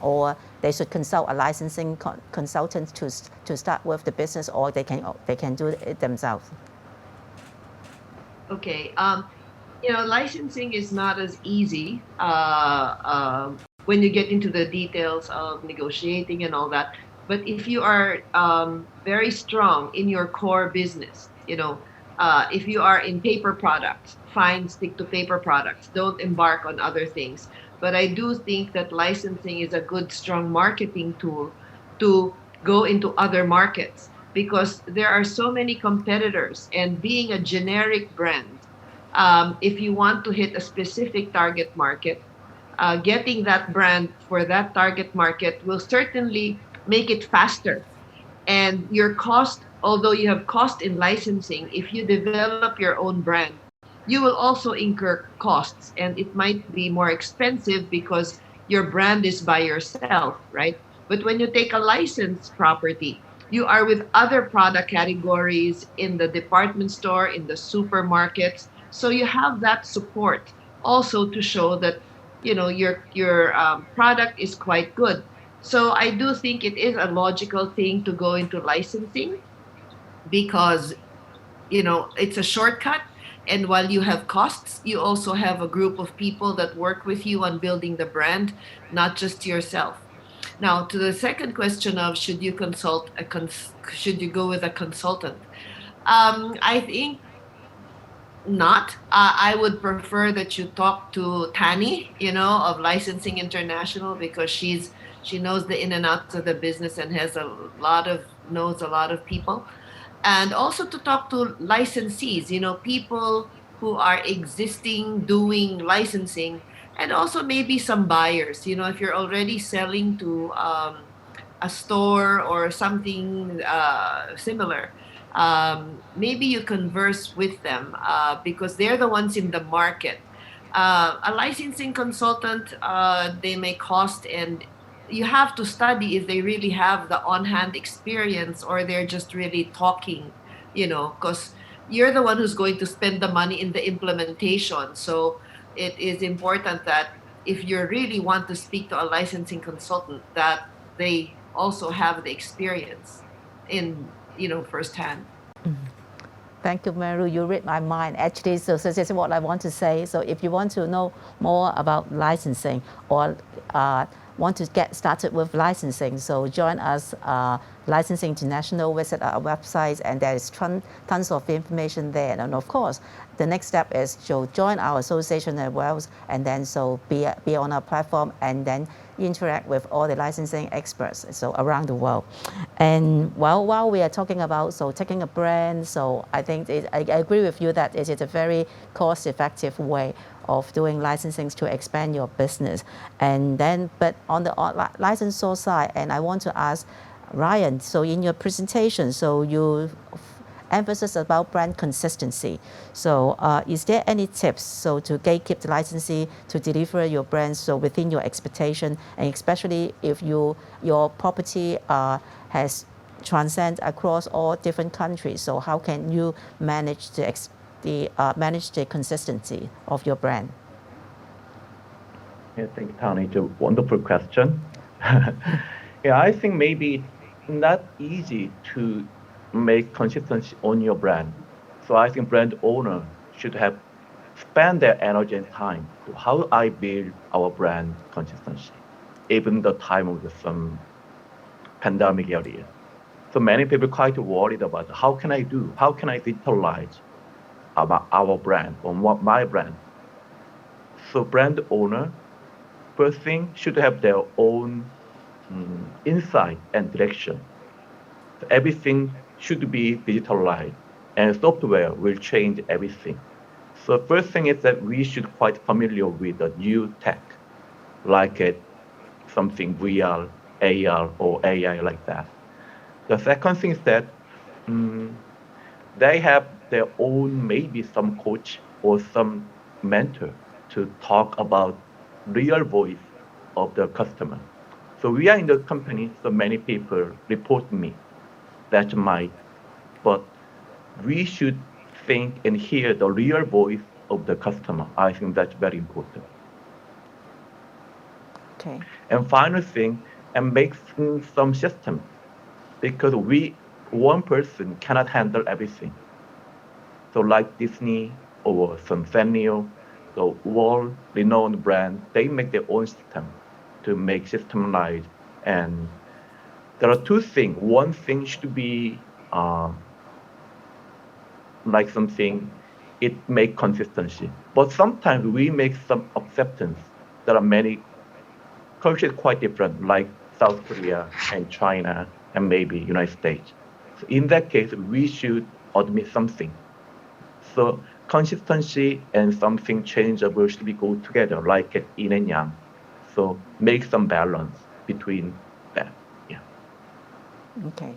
or they should consult a licensing consultant to start with the business, or they can do it themselves? Okay, licensing is not as easy when you get into the details of negotiating and all that. But if you are very strong in your core business, if you are in paper products, fine, stick to paper products. Don't embark on other things. but I do think that licensing is a good, strong marketing tool to go into other markets because there are so many competitors. And being a generic brand, if you want to hit a specific target market, getting that brand for that target market will certainly make it faster. And your cost, although you have cost in licensing, if you develop your own brand, you will also incur costs, and it might be more expensive because your brand is by yourself, right? But when you take a licensed property, you are with other product categories in the department store, in the supermarkets, so you have that support also to show that your product is quite good. So I do think it is a logical thing to go into licensing because it's a shortcut. And while you have costs, you also have a group of people that work with you on building the brand, not just yourself. Now, to the second question of should you go with a consultant? I think not. I would prefer that you talk to Tani, of Licensing International, because she knows the in and outs of the business and knows a lot of people. And also to talk to licensees, people who are existing doing licensing, and also maybe some buyers. If you're already selling to a store or something similar, maybe you converse with them because they're the ones in the market. A licensing consultant, they may cost, and you have to study if they really have the on-hand experience or they're just really talking, because you're the one who's going to spend the money in the implementation. So it is important that if you really want to speak to a licensing consultant, that they also have the experience in firsthand. Thank you, Marilu. You read my mind. Actually, so this is what I want to say. So if you want to know more about licensing or want to get started with licensing, so join us, Licensing International, visit our website, and there is tons of information there. And of course, the next step is to join our association as well, and then so be on our platform, and then interact with all the licensing experts so around the world. And while we are talking about taking a brand, so I think I agree with you that it is a very cost-effective way of doing licensing to expand your business. And then, but on the licensor side, and I want to ask Ryan, so in your presentation, so you emphasis about brand consistency. So is there any tips to gatekeep the licensee to deliver your brand within your expectation, and especially if your property has transcend across all different countries, so how can you manage the consistency of your brand? Yeah, thank you, Tani. It's a wonderful question. Yeah, I think maybe it's not easy to make consistency on your brand. So I think brand owner should have spend their energy and time to how I build our brand consistency, even the time of some pandemic area. So many people quite worried about how can I digitalize about our brand or my brand. So brand owner, first thing, should have their own insight and direction. So everything should be digitalized, and software will change everything. So first thing is that we should quite familiar with the new tech, like something VR, AR, or AI like that. The second thing is that they have their own, maybe some coach or some mentor to talk about real voice of the customer. So we are in the company, so many people report me. That's but we should think and hear the real voice of the customer. I think that's very important. Okay. And final thing, and make some system, because one person cannot handle everything. So like Disney or Centennial, the world-renowned brand, they make their own system to make systemized. And there are two things. One thing should be like something, it make consistency. But sometimes we make some acceptance there are many cultures quite different, like South Korea and China and maybe United States. So in that case, we should admit something. So consistency and something changeable should be go together, like yin and yang. So make some balance between that. Yeah. Okay.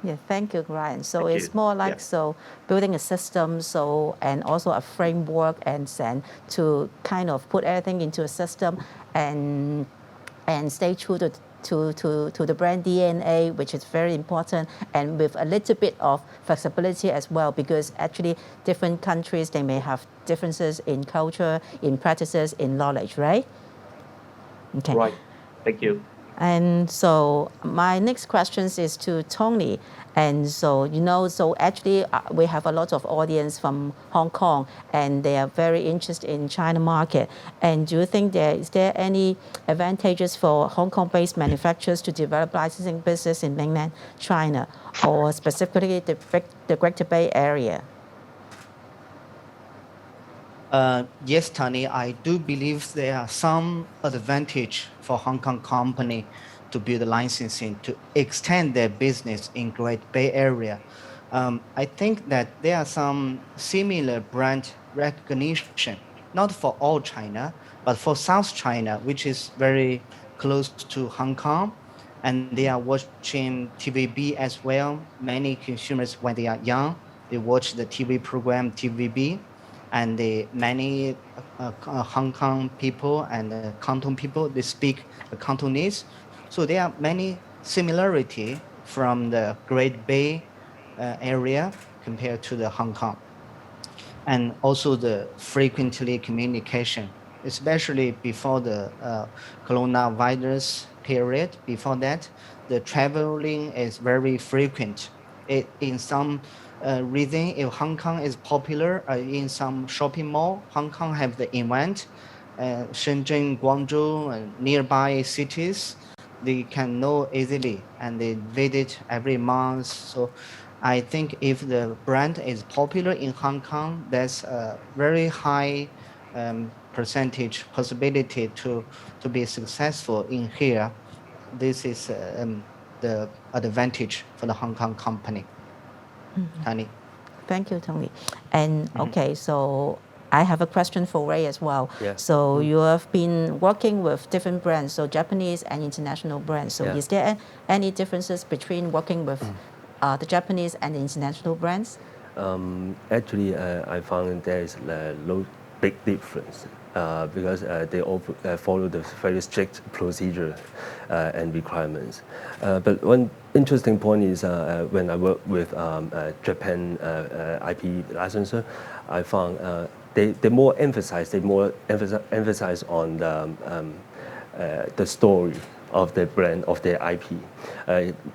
Yeah, thank you, Ryan. So Thank it's you. more like Yeah. so building a system, so and also a framework, and then to kind of put everything into a system and stay true to the brand DNA, which is very important, and with a little bit of flexibility as well, because actually different countries, they may have differences in culture, in practices, in knowledge, right? Okay. Right. Thank you. And so my next question is to Tony. And so, so actually we have a lot of audience from Hong Kong, and they are very interested in China market. And do you think is there any advantages for Hong Kong-based manufacturers to develop licensing business in mainland China, or specifically the Greater Bay Area? Yes, Tani, I do believe there are some advantage for Hong Kong company to build licensing to extend their business in Great Bay Area. I think that there are some similar brand recognition, not for all China, but for South China, which is very close to Hong Kong, and they are watching TVB as well. Many consumers, when they are young, they watch the TV program TVB, and many Hong Kong people and Canton people, they speak Cantonese. So there are many similarity from the Great Bay area compared to the Hong Kong. And also the frequently communication, especially before the coronavirus period. Before that, the traveling is very frequent. In some region, if Hong Kong is popular, in some shopping mall, Hong Kong have the event, Shenzhen, Guangzhou, and nearby cities, they can know easily, and they visit every month. So I think if the brand is popular in Hong Kong, there's a very high percentage possibility to be successful in here. This is the advantage for the Hong Kong company. Tani. Thank you, Tony. And okay, so I have a question for Ray as well. Yeah. So you have been working with different brands, so Japanese and international brands. So Yeah. is there any differences between working with the Japanese and the international brands? Actually, I found there is no big difference because they all follow the very strict procedure and requirements. But one interesting point is when I work with Japan IP licensor, I found they more emphasize on the story of the brand, of their IP.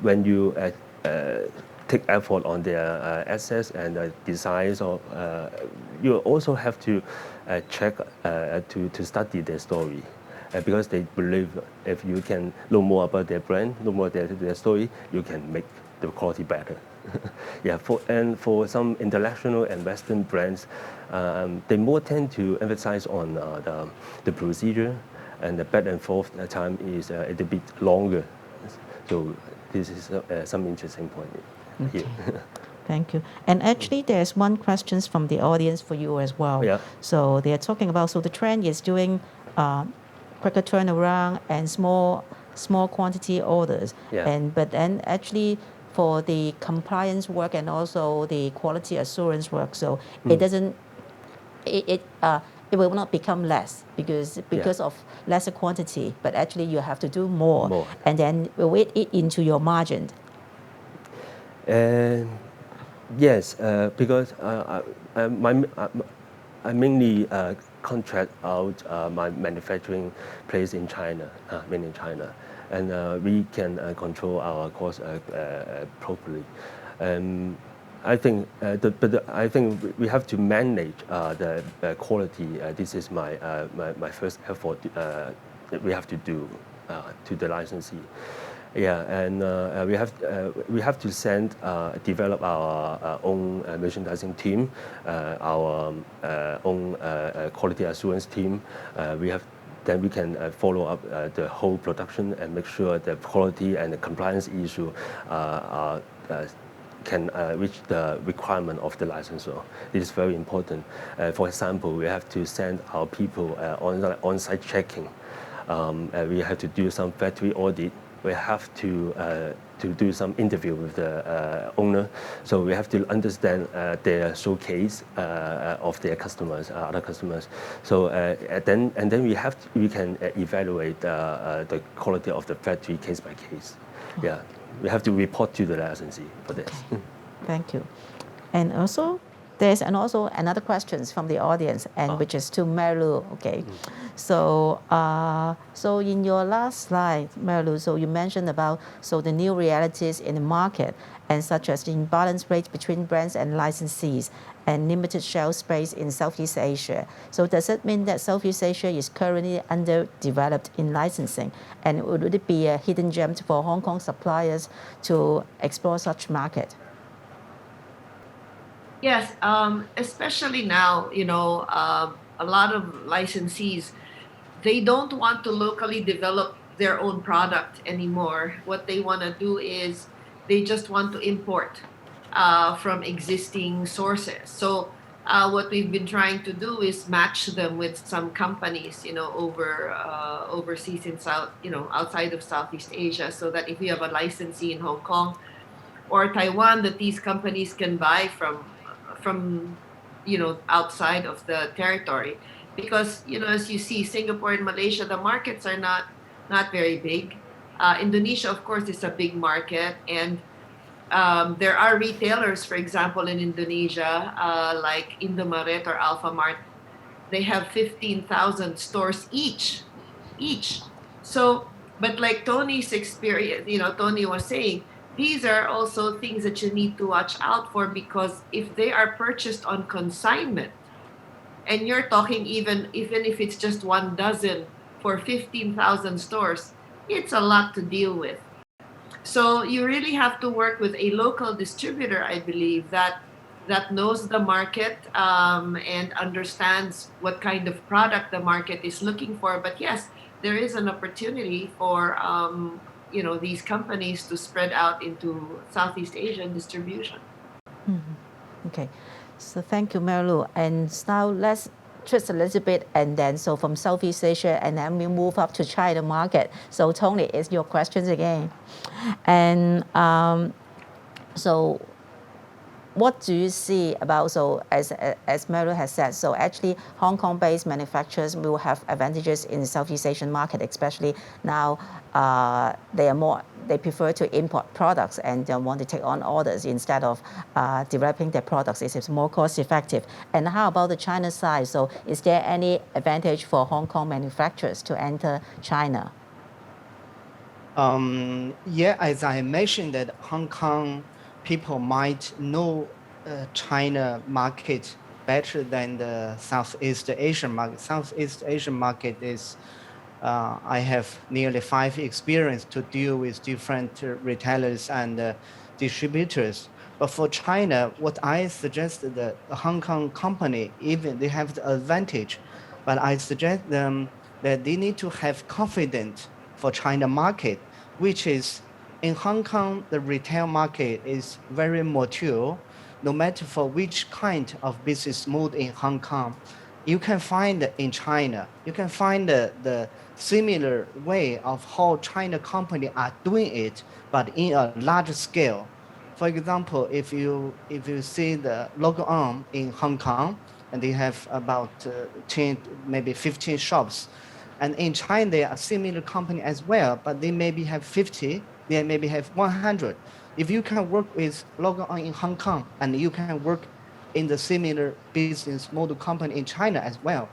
When you take effort on their assets and designs, or you also have to check to study their story, because they believe if you can know more about their brand, know more their story, you can make the quality better. Yeah, for some international and Western brands, they more tend to emphasize on the procedure, and the back and forth time is a little bit longer. So this is some interesting point here. Thank you. And actually, there's one question from the audience for you as well. Yeah. So they're talking about, so the trend is doing quicker turnaround and small quantity orders. Yeah. But then actually for the compliance work and also the quality assurance work, so it doesn't, it will not become less because of lesser quantity, but actually you have to do more. And then will it eat into your margin? Yes, because I mainly contract out my manufacturing place in China, mainly in China, and we can control our costs properly. I think, I think we have to manage the quality. This is my first effort that we have to do to the licensee. Yeah, and we have to develop our own merchandising team, our own quality assurance team. We have then we can follow up the whole production and make sure the quality and the compliance issue can reach the requirement of the licensor. It is very important. For example, we have to send our people on-site checking. We have to do some factory audit. We have to do some interview with the owner. So we have to understand their showcase of their customers, other customers. So then we can evaluate the quality of the factory case by case. Yeah, we have to report to the licensee for this. Okay. Thank you. And also, there's also another questions from the audience, and which is to Marilu. Okay, so so in your last slide, Marilu, so you mentioned about the new realities in the market, and such as the imbalance rate between brands and licensees, and limited shelf space in Southeast Asia. So does it mean that Southeast Asia is currently underdeveloped in licensing, and would it be a hidden gem for Hong Kong suppliers to explore such market? Yes, especially now, a lot of licensees, they don't want to locally develop their own product anymore. What they want to do is they just want to import from existing sources. So what we've been trying to do is match them with some companies, overseas in outside of Southeast Asia, so that if you have a licensee in Hong Kong or Taiwan, that these companies can buy from outside of the territory, because as you see, Singapore and Malaysia, the markets are not very big. Indonesia, of course, is a big market, and there are retailers, for example, in Indonesia, like Indomaret or Alfamart. They have 15,000 stores each. So, but like Tony's experience, Tony was saying, these are also things that you need to watch out for, because if they are purchased on consignment, and you're talking even if it's just 12 for 15,000 stores, it's a lot to deal with. So you really have to work with a local distributor, I believe, that knows the market and understands what kind of product the market is looking for. But yes, there is an opportunity for these companies to spread out into Southeast Asian distribution. Okay, so thank you, Marilu. And now let's twist a little bit, and then so from Southeast Asia, and then we move up to China market. So Tony, it's your questions again. And so what do you see about, so as Marilu has said, so actually Hong Kong-based manufacturers will have advantages in the Southeast Asian market, especially now they prefer to import products and don't want to take on orders instead of developing their products. It's more cost effective. And how about the China side? So is there any advantage for Hong Kong manufacturers to enter China? Yeah, as I mentioned, that Hong Kong people might know China market better than the Southeast Asian market. Southeast Asian market is, I have nearly 5 experience to deal with different retailers and distributors. But for China, what I suggest that the Hong Kong company, even they have the advantage, but I suggest them that they need to have confidence for China market, which is in Hong Kong, the retail market is very mature. No matter for which kind of business mode in Hong Kong, you can find in China, you can find the similar way of how China company are doing it, but in a large scale. For example, if you see the Leung in Hong Kong, and they have about 10, maybe 15 shops, and in China they are similar company as well, but they maybe have 50. They maybe have 100. If you can work with Leung in Hong Kong, and you can work in the similar business model company in China as well,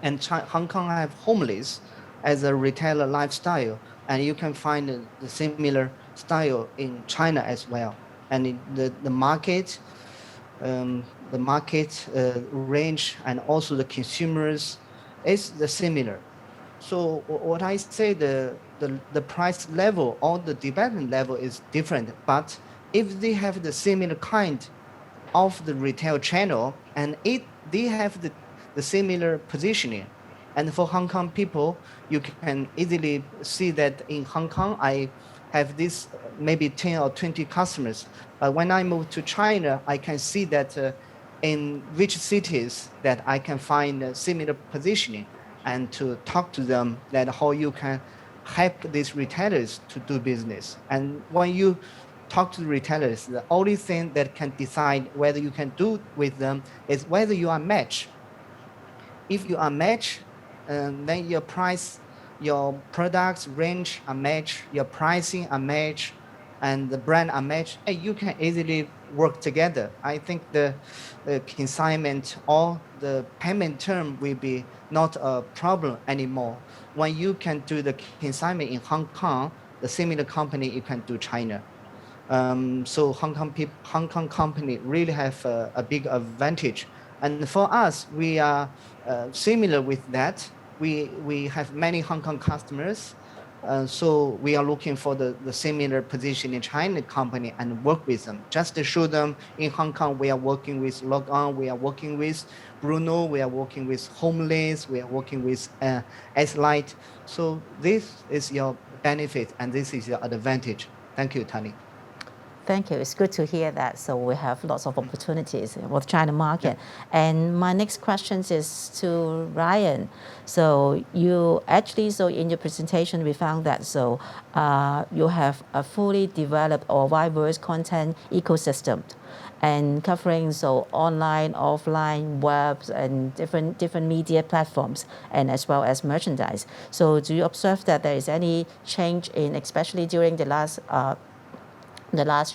and Hong Kong have homeless as a retailer lifestyle, and you can find the similar style in China as well. And the market range and also the consumers is the similar. So what I say, the price level or the development level is different, but if they have the similar kind of the retail channel, and they have the similar positioning, And for Hong Kong people, you can easily see that in Hong Kong, I have this maybe 10 or 20 customers. But when I move to China, I can see that in which cities that I can find a similar positioning and to talk to them that how you can help these retailers to do business. And when you talk to the retailers, the only thing that can decide whether you can do with them is whether you are matched. If you are matched, then your price, your products range are matched, your pricing are matched, and the brand are matched, and you can easily work together. I think the consignment or the payment term will be not a problem anymore. When you can do the consignment in Hong Kong, the similar company you can do China. So Hong Kong company really have a big advantage. And for us, we are similar with that. We have many Hong Kong customers. So we are looking for the similar position in China company and work with them. Just to show them in Hong Kong, we are working with Leung, we are working with Bruno, we are working with Homeless, we are working with S-Light. So this is your benefit and this is your advantage. Thank you, Tani. Thank you. It's good to hear that. So we have lots of opportunities for the China market. Yeah. And my next question is to Ryan. So you actually, so in your presentation, we found that so you have a fully developed or diverse content ecosystem and covering so online, offline, webs, and different media platforms, and as well as merchandise. So do you observe that there is any change in, especially during the last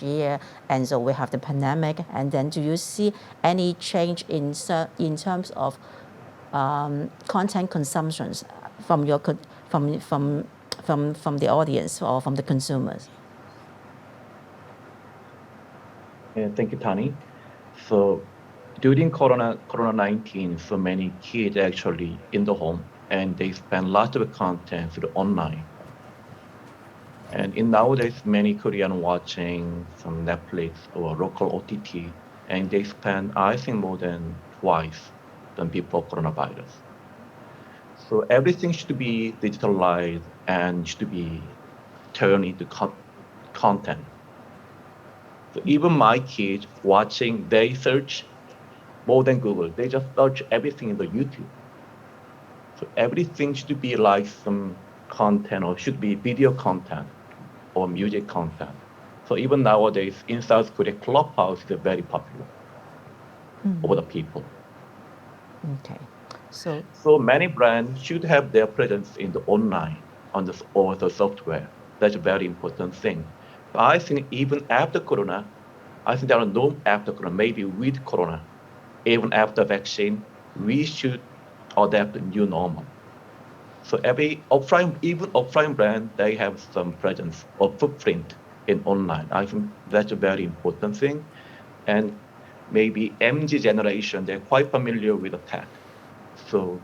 year, and so we have the pandemic, and then do you see any change in terms of content consumptions from your from the audience or from the consumers? Thank you, Tani. So during Corona-19, so many kids actually in the home, and they spend lots of content through online. And in nowadays, many Korean watching some Netflix or local OTT, and they spend, I think, more than twice than before coronavirus. So everything should be digitalized and should be turned into content. So even my kids watching, they search more than Google. They just search everything in the YouTube. So everything should be like some content or should be video content or music content. So even nowadays in South Korea, Clubhouse is very popular over the people. Okay. So many brands should have their presence in the online on the or the software. That's a very important thing. But I think even after Corona, I think there are no after Corona, maybe with Corona, even after vaccine, we should adapt the new normal. So every offline, even offline brand, they have some presence or footprint in online. I think that's a very important thing. And maybe MZ generation, they're quite familiar with the tech. So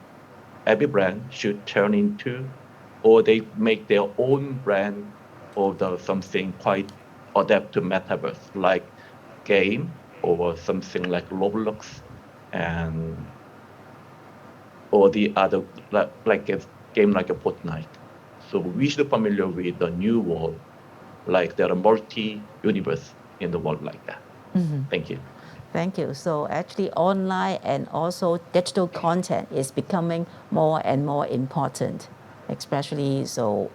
every brand should turn into, or they make their own brand or something quite adapt to metaverse, like game or something like Roblox and or the other like a game like a Fortnite. So we should be familiar with the new world, like there are multi-universe in the world like that. Thank you. Thank you. So actually online and also digital content is becoming more and more important, especially so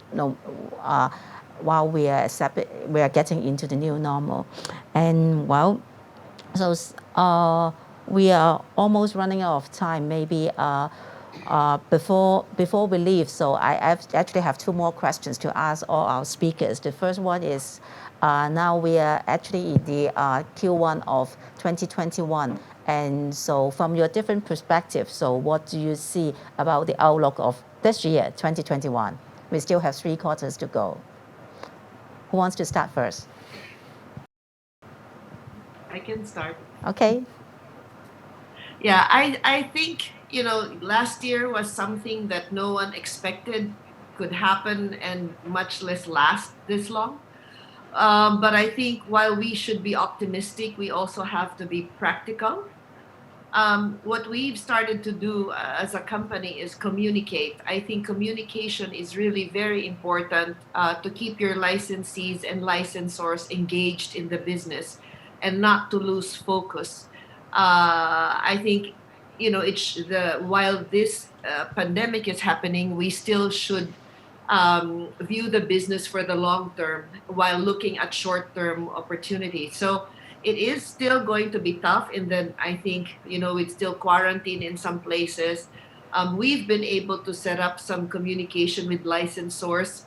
while we are getting into the new normal. And well, so we are almost running out of time. Maybe before we leave, so I actually have two more questions to ask all our speakers. The first one is, now we are actually in the Q1 of 2021, and so from your different perspectives, so what do you see about the outlook of this year, 2021? We still have 3 quarters to go. Who wants to start first? I can start. Okay. Yeah, I think, you know, last year was something that no one expected could happen and much less last this long. But I think while we should be optimistic, we also have to be practical. what we've started to do as a company is communicate. I think communication is really very important to keep your licensees and licensors engaged in the business and not to lose focus. I think, while this pandemic is happening, we still should view the business for the long term while looking at short term opportunities. So it is still going to be tough, and then I think, it's still quarantine in some places. We've been able to set up some communication with licensors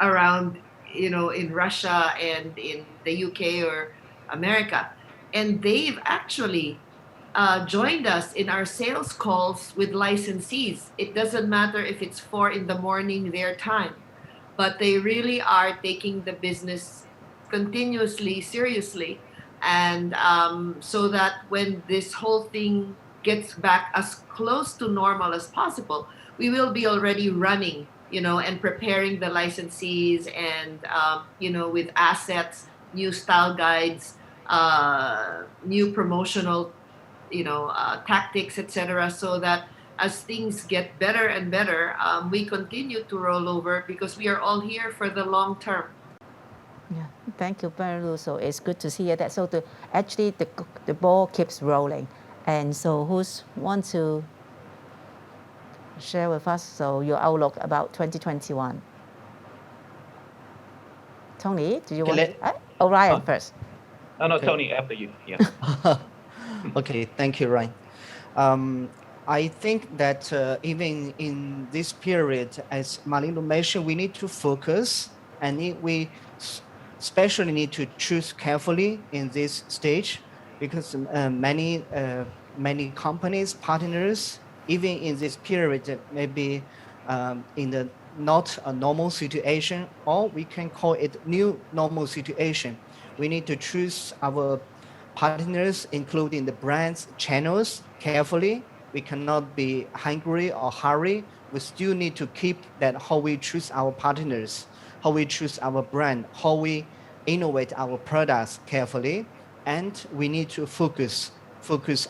around, in Russia and in the UK or America, and they've actually joined us in our sales calls with licensees. It doesn't matter if it's 4 in the morning their time, but they really are taking the business continuously seriously, and so that when this whole thing gets back as close to normal as possible, we will be already running, and preparing the licensees, and with assets, new style guides, new promotional, tactics, etc., so that as things get better and better, we continue to roll over, because we are all here for the long term. Yeah, thank you, Marilu. So it's good to see that. So the ball keeps rolling, and so who's want to share with us so your outlook about 2021? Tony, do you Okay, want? Ryan first. No, Okay. Tony, after you. Yeah. Okay, thank you, Ryan. I think that even in this period, as Marilu mentioned, we need to focus, and we especially need to choose carefully in this stage, because many companies, partners, even in this period, maybe in the not a normal situation, or we can call it new normal situation. We need to choose our partners, including the brands, channels, carefully. We cannot be hungry or hurry. We still need to keep that how we choose our partners, how we choose our brand, how we innovate our products carefully. And we need to focus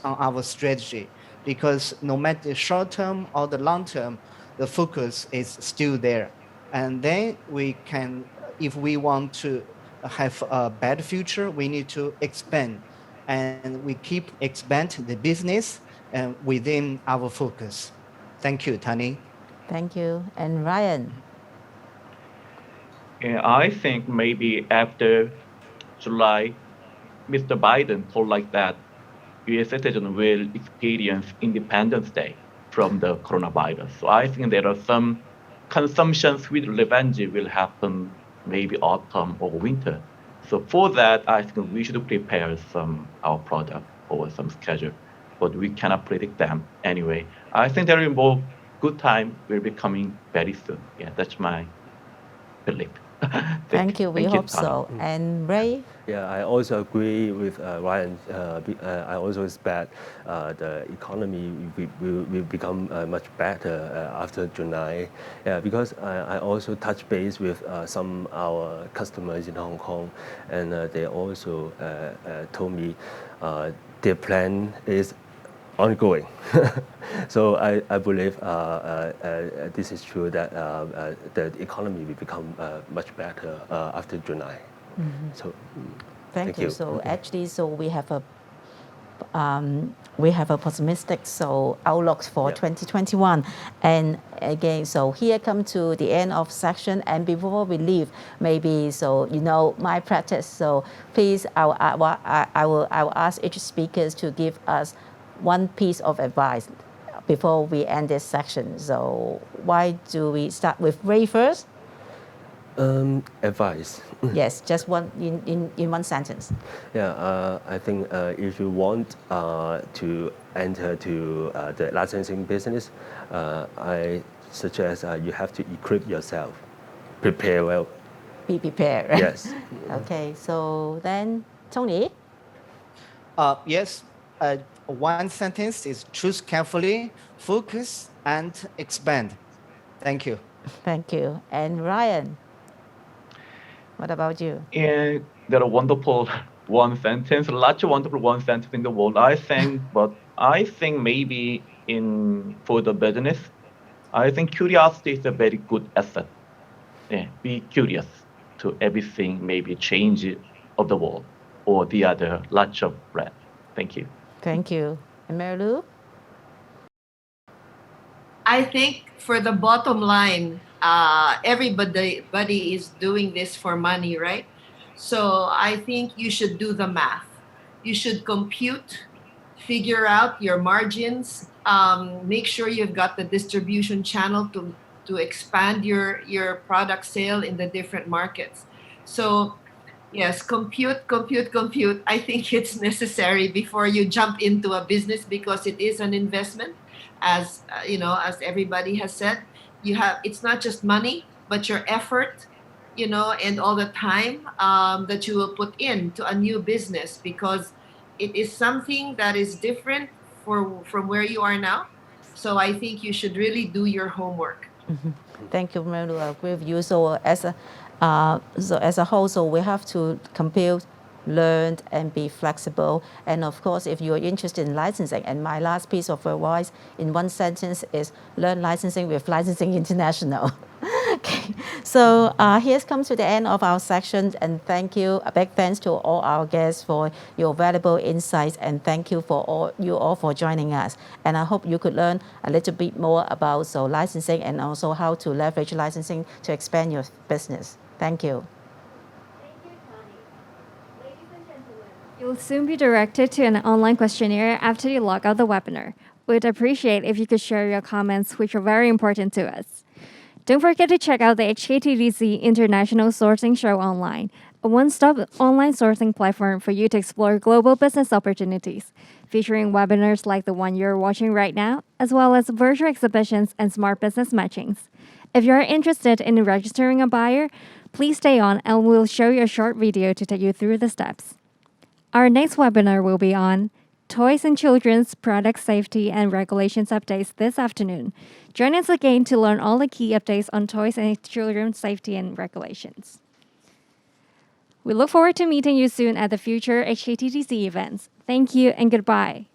on our strategy, because no matter the short term or the long term, the focus is still there. And then we can, if we want to have a better future, we need to expand, and we keep expand the business within our focus. Thank you, Tani. Thank you. And Ryan. Yeah, I think maybe after July, Mr. Biden told like that US citizens will experience Independence Day from the coronavirus. So I think there are some consumptions with revenge will happen maybe autumn or winter. So for that, I think we should prepare our product or some schedule, but we cannot predict them anyway. I think there will be more good time will be coming very soon. Yeah, that's my belief. Thank you. We Thank hope Tani. so. And Ray. Yeah, I also agree with Ryan. I also expect the economy will become much better after July. Yeah, because I also touch base with some our customers in Hong Kong, and they also told me their plan is ongoing. So I believe this is true that the economy will become much better after July. So Thank you. So actually, so we have a pessimistic outlook for 2021, and again, so here come to the end of section. And before we leave, maybe my practice. So please, I will ask each speakers to give us one piece of advice before we end this section. So why do we start with Ray first? Advice. Yes, just one in one sentence. Yeah, I think if you want to enter to the licensing business, I suggest you have to equip yourself, prepare well. Be prepared. Right? Yes. Okay, so then Tony. Yes, one sentence is choose carefully, focus, and expand. Thank you. Thank you. And Ryan, what about you? And there are wonderful one sentence, lots of wonderful one sentence in the world, I think, but I think maybe for the business, I think curiosity is a very good asset. Yeah, be curious to everything, maybe change of the world or the other lots of brand. Thank you. Thank you. And Marilu? I think for the bottom line, everybody is doing this for money, right? So I think you should do the math. You should compute, figure out your margins, make sure you've got the distribution channel to expand your product sale in the different markets. So yes, compute. I think it's necessary before you jump into a business because it is an investment. As as everybody has said, it's not just money, but your effort, and all the time that you will put into a new business because it is something that is different from where you are now. So I think you should really do your homework. Thank you, Marilu. I agree with you. So as a whole, so we have to compute, learn, and be flexible. And of course, if you are interested in licensing, and my last piece of advice in one sentence is learn licensing with Licensing International. Okay, so here's come to the end of our section, and thank you. A big thanks to all our guests for your valuable insights, and thank you for you all for joining us. And I hope you could learn a little bit more about licensing and also how to leverage licensing to expand your business. Thank you. Thank you, Tani. Ladies and gentlemen, you'll soon be directed to an online questionnaire after you log out the webinar. We'd appreciate if you could share your comments, which are very important to us. Don't forget to check out the HKTDC International Sourcing Show online, a one-stop online sourcing platform for you to explore global business opportunities, featuring webinars like the one you're watching right now, as well as virtual exhibitions and smart business matchings. If you're interested in registering a buyer, please stay on and we'll show you a short video to take you through the steps. Our next webinar will be on Toys and Children's Product Safety and Regulations Updates this afternoon. Join us again to learn all the key updates on toys and children's safety and regulations. We look forward to meeting you soon at the future HKTDC events. Thank you and goodbye.